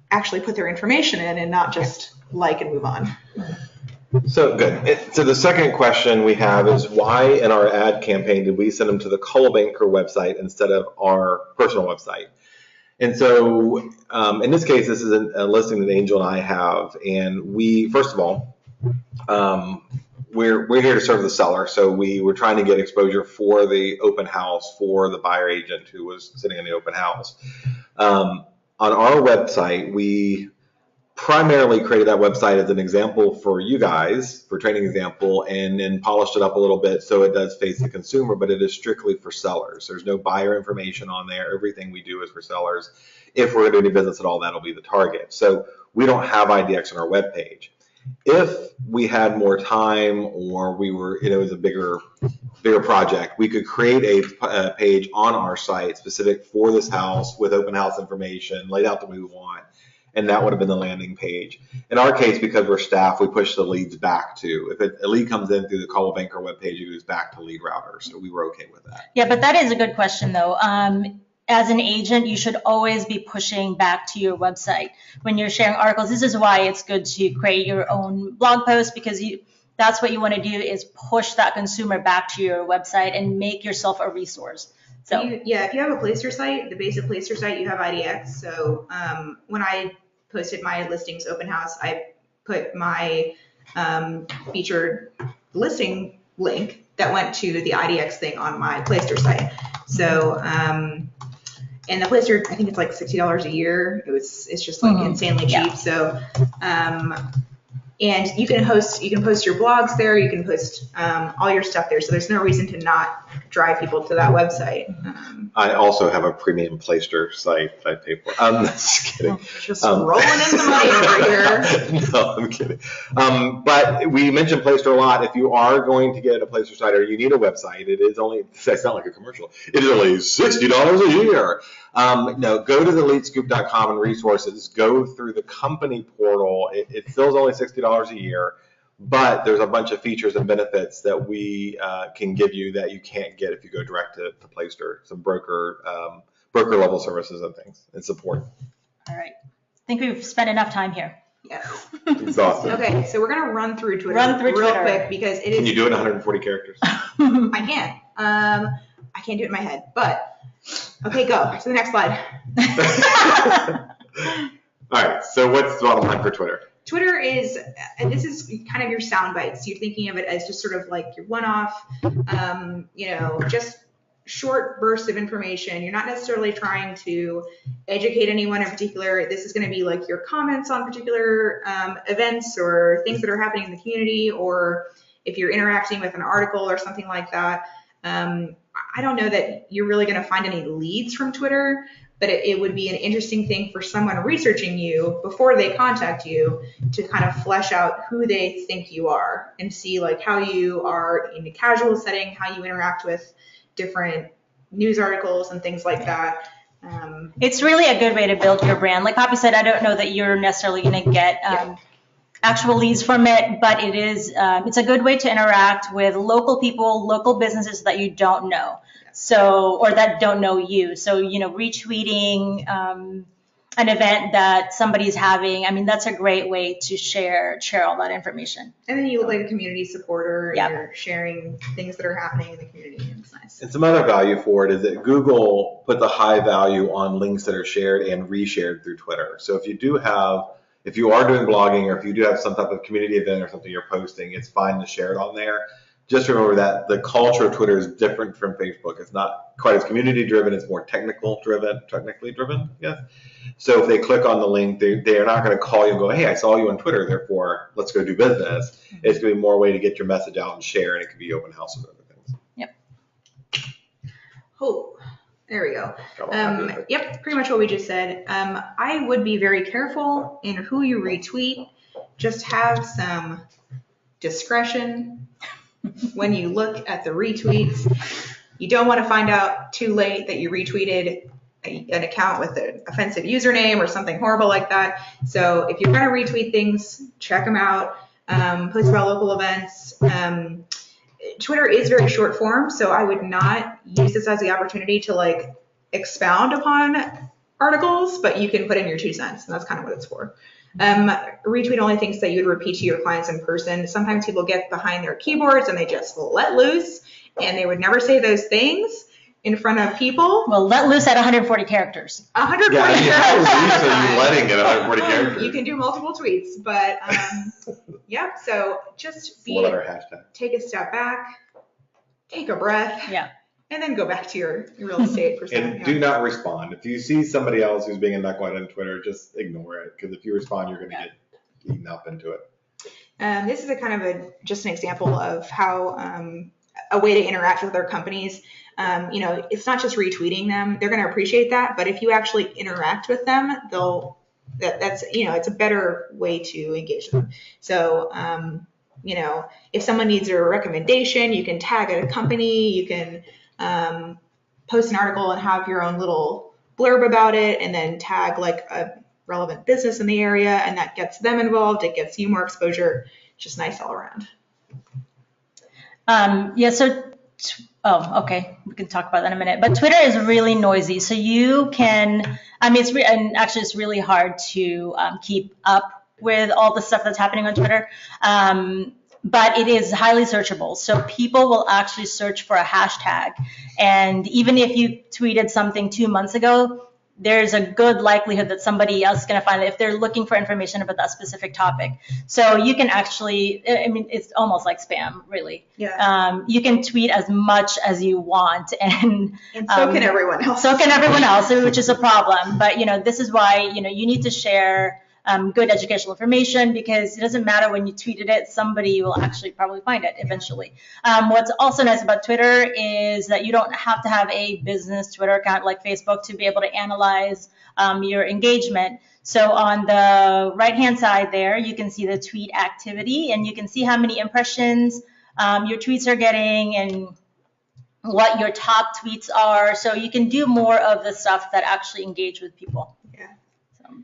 actually put their information in and not just like and move on. So good. So the second question we have is, why in our ad campaign did we send them to the Banker website instead of our personal website? And so in this case, this is a listing that Angel and I have, and we, first of all, we're here to serve the seller. So we were trying to get exposure for the open house for the buyer agent who was sitting in the open house. On our website, we primarily created that website as an example for you guys, for training example, and then polished it up a little bit so it does face the consumer, but it is strictly for sellers. There's no buyer information on there. Everything we do is for sellers. If we're going to do any business at all, that'll be the target. So we don't have IDX on our webpage. If we had more time or we were, it was a bigger project, we could create a page on our site specific for this house with open house information laid out the way we want, and that would have been the landing page. In our case, because we're staff, we push the leads back to, if a lead comes in through the Banker webpage, it goes back to Lead Router, so we were okay with that. Yeah, but that is a good question though. As an agent, you should always be pushing back to your website when you're sharing articles. This is why it's good to create your own blog post, because that's what you want to do, is push that consumer back to your website and make yourself a resource. So if you have a Placer site, the basic Placer site, you have IDX. So when I posted my listings open house, I put my featured listing link that went to the IDX thing on my Play Store site. So, and the Play Store, I think it's like $60 a year. It's just like insanely cheap. Yeah. So, and you can post your blogs there. You can post all your stuff there. So there's no reason to not drive people to that website. I also have a premium Play Store site that I pay for. I'm just kidding. Just rolling in the money over here. No, I'm kidding. But we mentioned Play Store a lot. If you are going to get a Play Store site or you need a website, it is only, that's not like a commercial, it is only $60 a year. No, go to the leadscoop.com and resources, go through the company portal. It still is only $60 a year, but there's a bunch of features and benefits that we can give you that you can't get if you go direct to Play Store. Some broker level services and things and support. All right. I think we've spent enough time here. Yes. Exhausted. Okay, so we're gonna run through Twitter Real quick because it is. Can you do it in 140 characters? I can. I can't do it in my head, but okay, go to the next slide. All right. So what's the bottom line for Twitter? Twitter is, this is kind of your sound bites. You're thinking of it as just sort of like your one-off, just short bursts of information. You're not necessarily trying to educate anyone in particular. This is going to be like your comments on particular events or things that are happening in the community, or if you're interacting with an article or something like that. I don't know that you're really going to find any leads from Twitter, but it would be an interesting thing for someone researching you before they contact you to kind of flesh out who they think you are and see like how you are in a casual setting, how you interact with different news articles and things like that. It's really a good way to build your brand. Like Poppy said, I don't know that you're necessarily going to get actual leads from it, but it is it's a good way to interact with local people, local businesses that you don't know. So, or that don't know you. So, retweeting an event that somebody's having, I mean, that's a great way to share all that information. And then you look like a community supporter. Yep. You're sharing things that are happening in the community. It's nice. And some other value for it is that Google puts a high value on links that are shared and reshared through Twitter. So if you are doing blogging, or if you do have some type of community event or something you're posting, it's fine to share it on there. Just remember that the culture of Twitter is different from Facebook. It's not quite as community driven. It's more technically driven. Yes. So if they click on the link, they are not going to call you and go, hey, I saw you on Twitter, therefore let's go do business. It's going to be more way to get your message out and share, and it could be open house and other things. Yep. Oh, there we go. Yep, pretty much what we just said. I would be very careful in who you retweet. Just have some discretion when you look at the retweets. You don't want to find out too late that you retweeted an account with an offensive username or something horrible like that. So if you're going to retweet things, check them out. Post about local events. Twitter is very short form, so I would not use this as the opportunity to like expound upon articles, but you can put in your 2 cents, and that's kind of what it's for. Retweet only things that you would repeat to your clients in person. Sometimes people get behind their keyboards and they just let loose, and they would never say those things in front of people. Well, let loose at 140 characters. 140 characters. How characters. are you letting it 140 characters? You can do multiple tweets, but yeah. So just take a step back, take a breath. Yeah. And then go back to your real estate persona. And do not respond. If you see somebody else who's being a knucklehead on Twitter, just ignore it. Because if you respond, you're going to get eaten up into it. This is just an example of how a way to interact with other companies. It's not just retweeting them. They're going to appreciate that. But if you actually interact with them, it's a better way to engage them. So, if someone needs a recommendation, you can tag a company. You can post an article and have your own little blurb about it, and then tag like a relevant business in the area, and that gets them involved. It gets you more exposure. Just nice all around. Okay, we can talk about that in a minute. But Twitter is really noisy, so you can. It's really hard to keep up with all the stuff that's happening on Twitter. But it is highly searchable. So people will actually search for a hashtag. And even if you tweeted something 2 months ago, there's a good likelihood that somebody else is going to find it if they're looking for information about that specific topic. So you can actually, I mean, it's almost like spam, really. Yeah. You can tweet as much as you want, and so can everyone else. So can everyone else, which is a problem. But this is why you need to share good educational information, because it doesn't matter when you tweeted it, somebody will actually probably find it eventually. What's also nice about Twitter is that you don't have to have a business Twitter account like Facebook to be able to analyze your engagement. So on the right-hand side there, you can see the tweet activity, and you can see how many impressions your tweets are getting and what your top tweets are. So you can do more of the stuff that actually engage with people.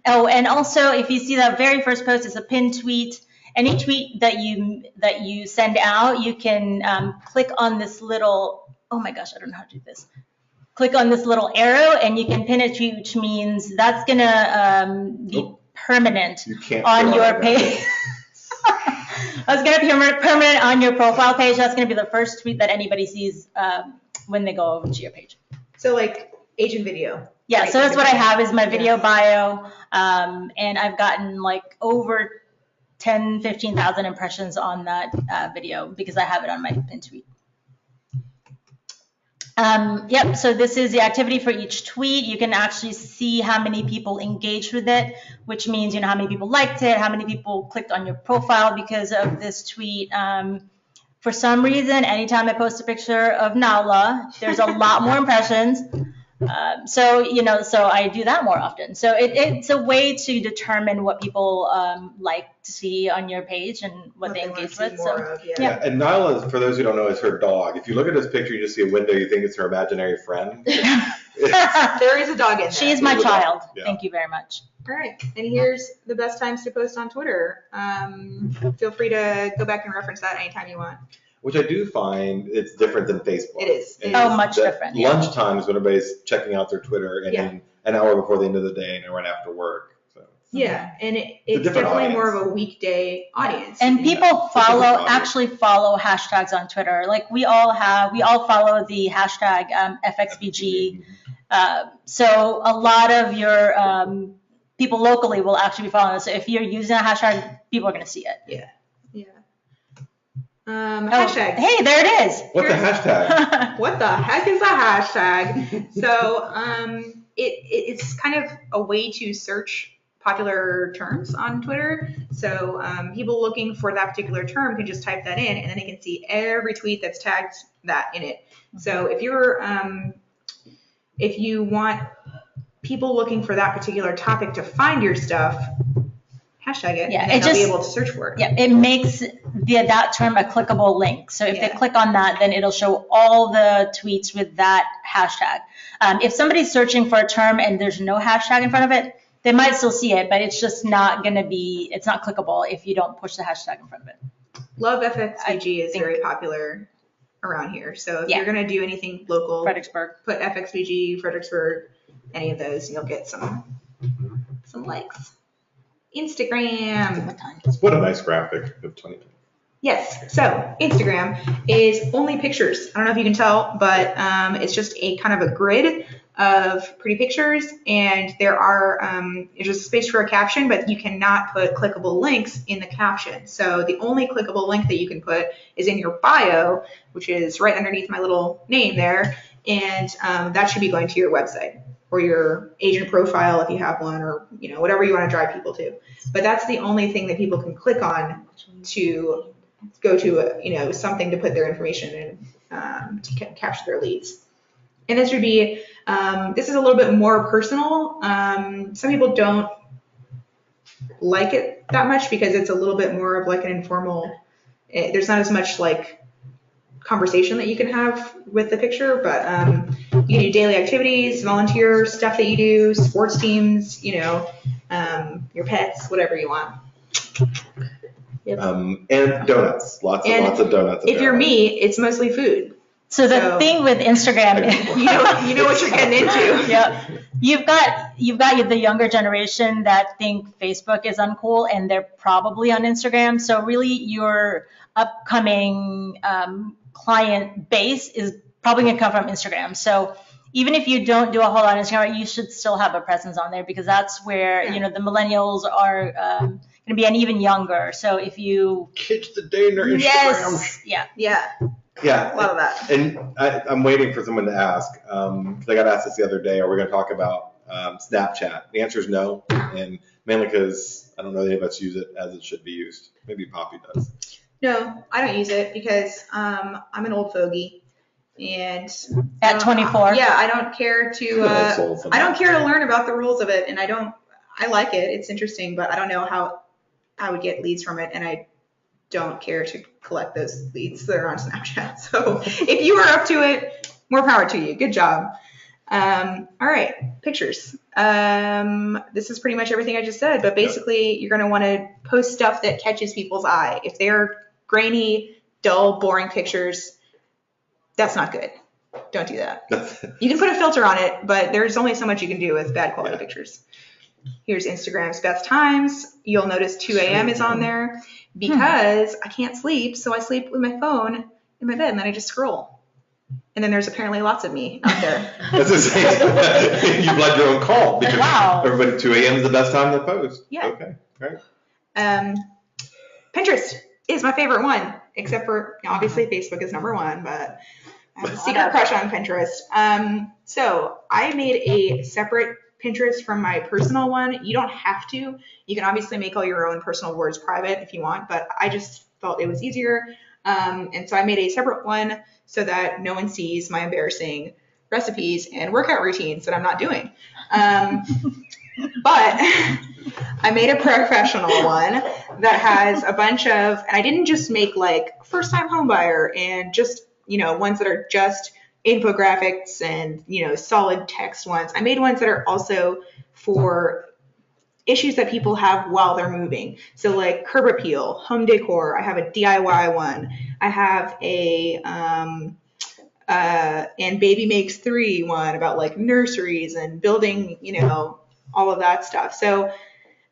Oh, and also, if you see that very first post is a pinned tweet, any tweet that you send out, you can click on this little, oh my gosh, I don't know how to do this. Click on this little arrow, and you can pin a tweet, which means that's going to be permanent on your page. That's going to be permanent on your profile page. That's going to be the first tweet that anybody sees when they go over to your page. So like agent video. Yeah, right, so that's what I have is my video bio, and I've gotten like over 10, 15,000 impressions on that video because I have it on my pinned tweet. Yep, so this is the activity for each tweet. You can actually see how many people engaged with it, which means how many people liked it, how many people clicked on your profile because of this tweet. For some reason, anytime I post a picture of Nala, there's a lot more impressions. So I do that more often. So it's a way to determine what people like to see on your page and what they engage with. So, yeah. And Nyla, for those who don't know, is her dog. If you look at this picture, you just see a window, you think it's her imaginary friend. There is a dog in there. She is my child. Yeah. Thank you very much. All right. And here's the best times to post on Twitter. Feel free to go back and reference that anytime you want. Which I do find it's different than Facebook. It is. Much different. Lunchtime is when everybody's checking out their Twitter, and then an hour before the end of the day and right after work. So. Yeah, and it's definitely more of a weekday audience. And people actually follow hashtags on Twitter. Like we all follow the hashtag FXBG. So a lot of your people locally will actually be following us. So if you're using a hashtag, people are going to see it. Yeah. Hashtag. Hey, there it is. What's the hashtag? What the heck is a hashtag? So it's kind of a way to search popular terms on Twitter. So people looking for that particular term can just type that in, and then they can see every tweet that's tagged that in it. So if you want people looking for that particular topic to find your stuff, hashtag it, and they'll be able to search for it. Yeah, it makes that term a clickable link. So if they click on that, then it'll show all the tweets with that hashtag. If somebody's searching for a term and there's no hashtag in front of it, they might still see it, but it's just not going to be, it's not clickable if you don't push the hashtag in front of it. Love FXBG is very popular around here. So if you're going to do anything local, Fredericksburg, put FXBG, Fredericksburg, any of those, and you'll get some likes. Instagram. What a nice graphic of 2020. Yes. So Instagram is only pictures. I don't know if you can tell, but it's just a kind of a grid of pretty pictures, and there are there's just space for a caption, but you cannot put clickable links in the caption. So the only clickable link that you can put is in your bio, which is right underneath my little name there, and that should be going to your website or your agent profile if you have one, or whatever you want to drive people to. But that's the only thing that people can click on to go to something to put their information in to capture their leads. And this would be this is a little bit more personal. Some people don't like it that much because it's a little bit more of like an informal. There's not as much like conversation that you can have with the picture, but you can do daily activities, volunteer stuff that you do, sports teams, your pets, whatever you want. Yep. And donuts, lots of donuts. If you're me, it's mostly food. So the thing with Instagram, you know what you're getting into. Yeah, you've got the younger generation that think Facebook is uncool, and they're probably on Instagram. So really, your upcoming client base is probably going to come from Instagram. So even if you don't do a whole lot on Instagram, you should still have a presence on there because that's where, Yeah. you know, the millennials are going to be, and even younger. So if you, Kids today in their Instagram. yes, yeah. Yeah, Yeah. a lot of that. And I'm waiting for someone to ask, because I got asked this the other day, are we going to talk about Snapchat? The answer is no, and mainly because I don't know any of us use it as it should be used. Maybe Poppy does. No, I don't use it because I'm an old fogey. And At 24. yeah, I don't care to I don't care to learn about the rules of it, and I like it. It's interesting, but I don't know how I would get leads from it, and I don't care to collect those leads that are on Snapchat. So if you are up to it, more power to you. Good job. All right, pictures. This is pretty much everything I just said, but basically you're going to want to post stuff that catches people's eye. If they're grainy, dull, boring pictures, that's not good. Don't do that. You can put a filter on it, but there's only so much you can do with bad quality pictures. Here's Instagram's best times. You'll notice 2 a.m. is on there because I can't sleep, so I sleep with my phone in my bed, and then I just scroll. And then there's apparently lots of me out there. That's the same. You blood your own call because Wow. everybody 2 a.m. is the best time to post. Yeah. Okay. Great. Pinterest is my favorite one, except for obviously Facebook is number one, but I have a secret crush on Pinterest. So I made a separate Pinterest from my personal one. You don't have to. You can obviously make all your own personal boards private if you want, but I just felt it was easier. And so I made a separate one so that no one sees my embarrassing recipes and workout routines that I'm not doing. But I made a professional one that has a bunch of, and I didn't just make like first time home buyer and just, you know, ones that are just infographics and, you know, solid text ones. I made ones that are also for issues that people have while they're moving. So like curb appeal, home decor. I have a DIY one. I have a, and Baby Makes 3 one about like nurseries and building, you know, all of that stuff. So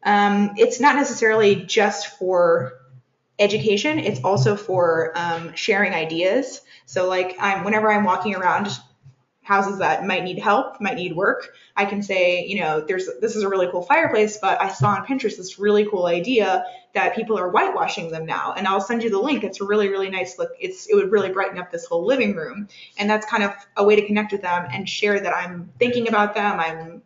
it's not necessarily just for education. It's also for sharing ideas. So like whenever I'm walking around houses that might need help, might need work, I can say, you know, this is a really cool fireplace, but I saw on Pinterest this really cool idea that people are whitewashing them now. And I'll send you the link. It's a really, really nice look. It would really brighten up this whole living room. And that's kind of a way to connect with them and share that I'm thinking about them. I'm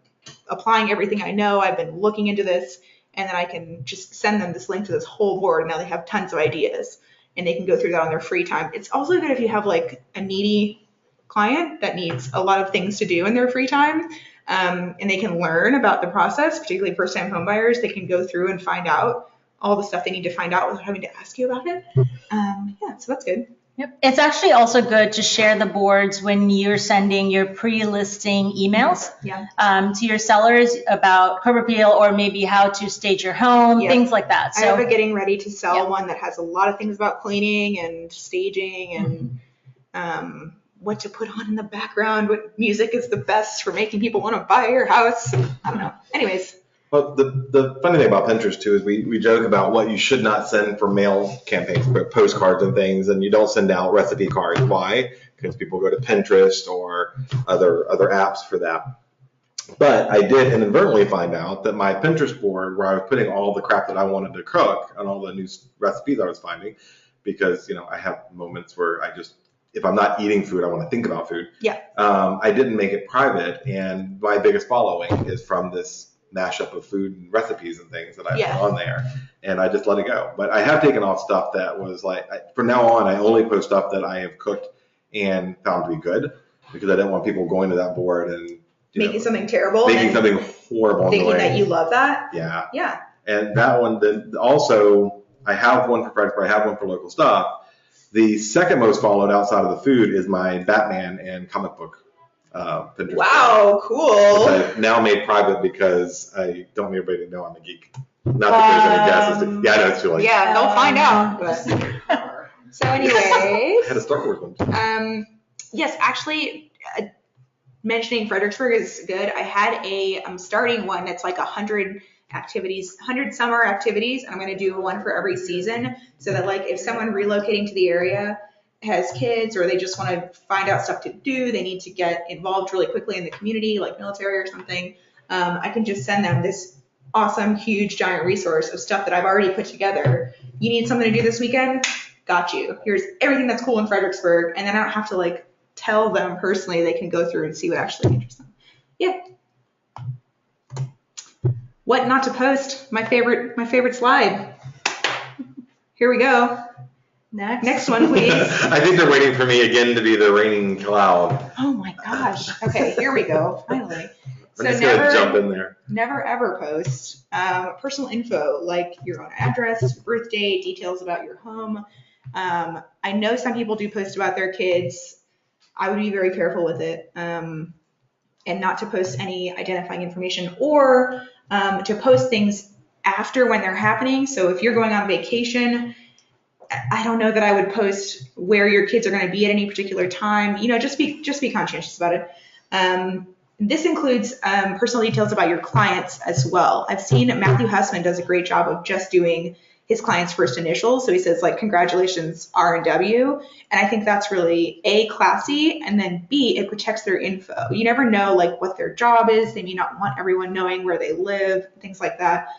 applying everything I know. I've been looking into this, and then I can just send them this link to this whole board. And now they have tons of ideas and they can go through that on their free time. It's also good if you have like a needy client that needs a lot of things to do in their free time, and they can learn about the process, particularly first-time home buyers. They can go through and find out all the stuff they need to find out without having to ask you about it. Yeah, so that's good. Yep. It's actually also good to share the boards when you're sending your pre-listing emails to your sellers about curb appeal or maybe how to stage your home, things like that. So I have a getting ready to sell one that has a lot of things about cleaning and staging and what to put on in the background, what music is the best for making people want to buy your house. I don't know. Anyways. Well, the funny thing about Pinterest too is we joke about what you should not send for mail campaigns, postcards and things, and you don't send out recipe cards. Why? Because people go to Pinterest or other apps for that. But I did inadvertently find out that my Pinterest board, where I was putting all the crap that I wanted to cook and all the new recipes I was finding, because, you know, I have moments where if I'm not eating food, I want to think about food. Yeah. I didn't make it private, and my biggest following is from this mashup of food and recipes and things that I put on there, and I just let it go. But I have taken off stuff that was like, from now on, I only post stuff that I have cooked and found to be good, because I didn't want people going to that board and making something terrible, making something horrible, thinking that you love that. Yeah. And that one, then also, I have one for friends, but I have one for local stuff. The second most followed outside of the food is my Batman and comic book Pinterest. Wow, cool. Which I've now made private because I don't want everybody to know I'm a geek. Not that there's any guesses. I know it's too late. Yeah, they'll find out. But. So anyways. I had a Star Wars one. Yes, actually, mentioning Fredericksburg is good. I had I'm starting one that's like 100 summer activities, and I'm going to do one for every season, so that like if someone relocating to the area has kids or they just want to find out stuff to do, they need to get involved really quickly in the community, like military or something, I can just send them this awesome, huge, giant resource of stuff that I've already put together. You need something to do this weekend? Got you. Here's everything that's cool in Fredericksburg. And then I don't have to like tell them personally. They can go through and see what actually interests them. Yeah. What not to post? My favorite slide. Here we go. Next one, please. I think they're waiting for me again to be the raining cloud. Oh my gosh. Okay, here we go. Finally. I'm just gonna jump in there. Never ever post personal info like your own address, birthday, details about your home. I know some people do post about their kids. I would be very careful with it, and not to post any identifying information or to post things after when they're happening. So if you're going on vacation, I don't know that I would post where your kids are going to be at any particular time. You know, just be conscientious about it. This includes personal details about your clients as well. I've seen Matthew Hussman does a great job of just doing his client's first initials. So he says like, congratulations, R and W. And I think that's really A, classy, and then B, it protects their info. You never know like what their job is. They may not want everyone knowing where they live, things like that.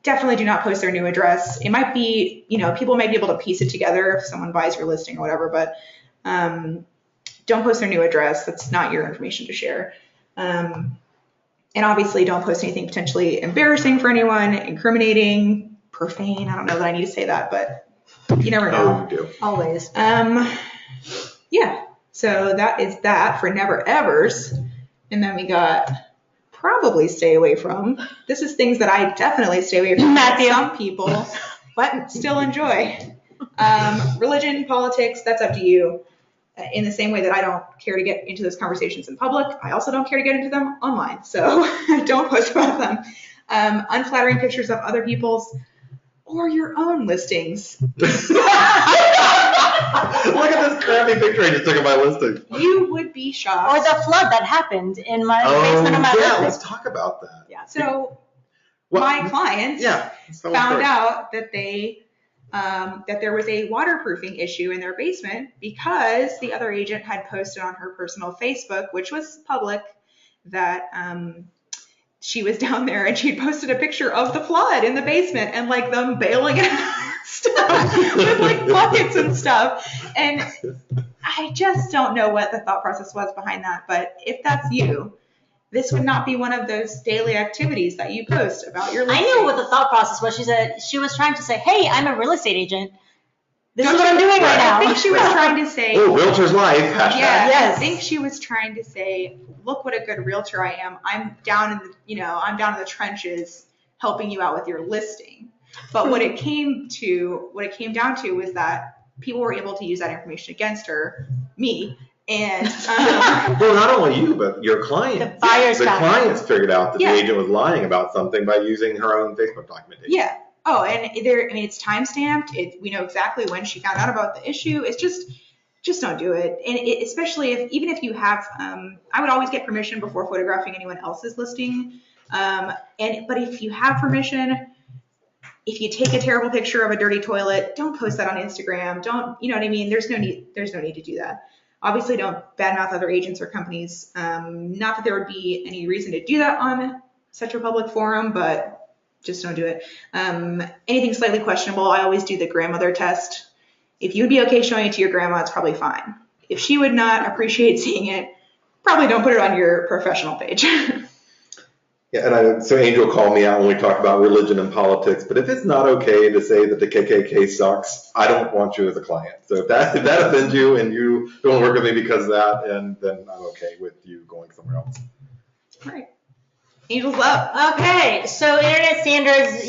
Definitely do not post their new address. It might be, you know, people might be able to piece it together if someone buys your listing or whatever, but don't post their new address. That's not your information to share. And obviously don't post anything potentially embarrassing for anyone, incriminating, profane. I don't know that I need to say that, but you never know. Oh, you do. Always. Yeah. So that is that for never evers. And then we got probably stay away from. This is things that I definitely stay away from. Matthew. Some people, but still enjoy. Religion, politics, that's up to you. In the same way that I don't care to get into those conversations in public, I also don't care to get into them online. So don't post about them. Unflattering pictures of other people's or your own listings. Look at this crappy picture I just took of my listing. You would be shocked. Or the flood that happened in my basement of my yeah, building. let's talk about that. Yeah. So Well, my clients found out that they that there was a waterproofing issue in their basement because the other agent had posted on her personal Facebook, which was public, that she was down there and she'd posted a picture of the flood in the basement and like them bailing out stuff with like buckets and stuff. And I just don't know what the thought process was behind that. But if that's you, this would not be one of those daily activities that you post about your listing. I knew what the thought process was. She was trying to say, hey, I'm a real estate agent. This is what I'm doing right now. I think she was trying to say, oh, realtor's life. Hashtag. yeah, Yes. I think she was trying to say, look what a good realtor I am. I'm down in the, I'm down in the trenches helping you out with your listing. But what it came down to was that people were able to use that information against her, me, and well, not only you, but your client. The buyers The got it. clients figured out that Yeah. the agent was lying about something by using her own Facebook documentation. yeah. Oh, and it's time stamped. We know exactly when she found out about the issue. It's just don't do it. And especially even if you have, I would always get permission before photographing anyone else's listing. But if you have permission, if you take a terrible picture of a dirty toilet, don't post that on Instagram. Don't, you know what I mean? There's no need to do that. Obviously don't badmouth other agents or companies. Not that there would be any reason to do that on such a public forum, but just don't do it. Anything slightly questionable, I always do the grandmother test. If you'd be okay showing it to your grandma, it's probably fine. If she would not appreciate seeing it, probably don't put it on your professional page. Yeah, and so Angel called me out when we talked about religion and politics, but if it's not okay to say that the KKK sucks, I don't want you as a client. So if that offends you and you don't work with me because of that, and then I'm okay with you going somewhere else. All right. Angels up. Okay, so internet standards,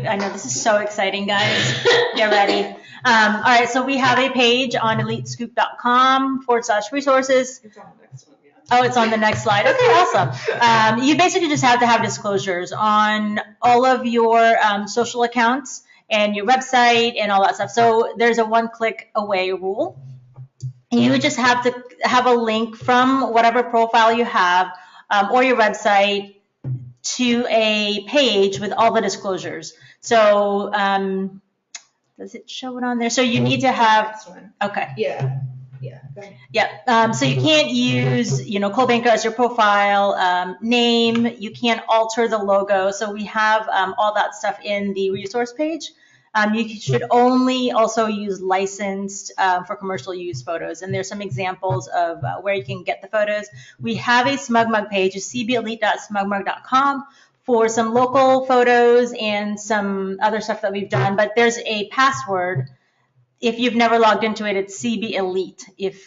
I know this is so exciting, guys. Get ready. All right, so we have a page on elitescoop.com/resources. It's on the next one, yeah. Oh, it's on the next slide. Okay, awesome. You basically just have to have disclosures on all of your social accounts and your website and all that stuff. So there's a one-click away rule. You just have to have a link from whatever profile you have or your website to a page with all the disclosures. So Does it show it on there? So you need to have, Next one. okay. Yeah. Go ahead. Yeah, so you can't use, Cold Banker as your profile, name, you can't alter the logo. So we have all that stuff in the resource page. You should only also use licensed for commercial use photos. And there's some examples of where you can get the photos. We have a SmugMug page, it's cbelite.smugmug.com for some local photos and some other stuff that we've done. But there's a password. If you've never logged into it, it's CB Elite. If it's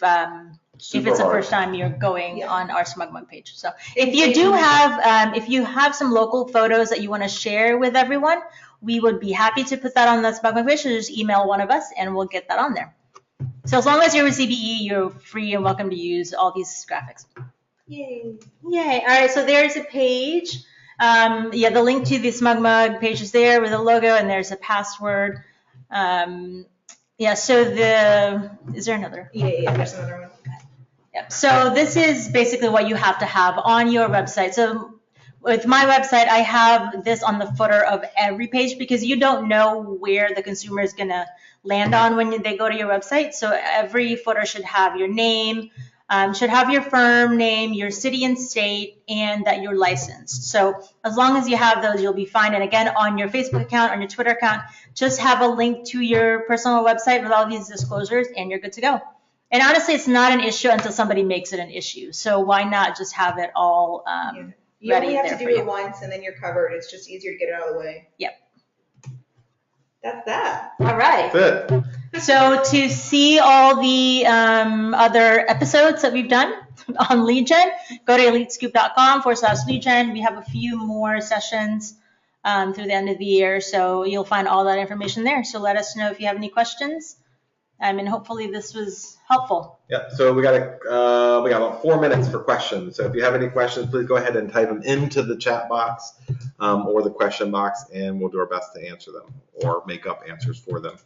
the first time you're going on our SmugMug page. So if you do have, if you have some local photos that you want to share with everyone, we would be happy to put that on the SmugMug page. So just email one of us and we'll get that on there. So as long as you're with CBE, you're free and welcome to use all these graphics. Yay. Yay. All right, so there's a page. The link to the SmugMug page is there with a logo and there's a password. So is there another? Yeah, there's another one. Yeah. So this is basically what you have to have on your website. So with my website, I have this on the footer of every page because you don't know where the consumer is going to land on when they go to your website. So every footer should have your name, should have your firm name, your city and state, and that you're licensed. So as long as you have those, you'll be fine. And again, on your Facebook account, on your Twitter account, just have a link to your personal website with all these disclosures and you're good to go. And honestly, it's not an issue until somebody makes it an issue. So why not just have it all You ready only have there to for do you. it once and then you're covered. It's just easier to get it out of the way. Yep. That's that. All right. That's it. So to see all the other episodes that we've done on LeadGen, go to elitescoop.com/LeadGen. We have a few more sessions through the end of the year, so you'll find all that information there. So let us know if you have any questions, and hopefully this was helpful. Yeah, so we got about 4 minutes for questions. So if you have any questions, please go ahead and type them into the chat box or the question box, and we'll do our best to answer them or make up answers for them.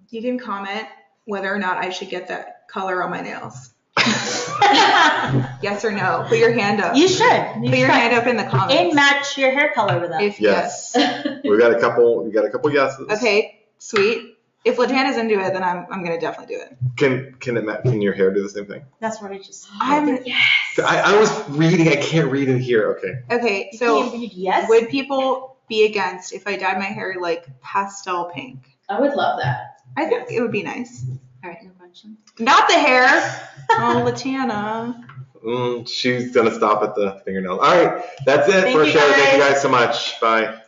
You can comment whether or not I should get that color on my nails. Yes or no? Put your hand up. You should. Put your hand up in the comments. And match your hair color with that. If Yes. We got a couple yeses. Okay, sweet. If LeadGen is into it, then I'm gonna definitely do it. Can your hair do the same thing? That's what I just. I was reading, I can't read in here. Okay. So Yes. would people be against if I dyed my hair like pastel pink? I would love that. I think it would be nice. All right, no question. Not the hair. Oh, Latana. She's gonna stop at the fingernails. All right, that's it Thank for our you, show. Thank you guys. guys so much. Bye.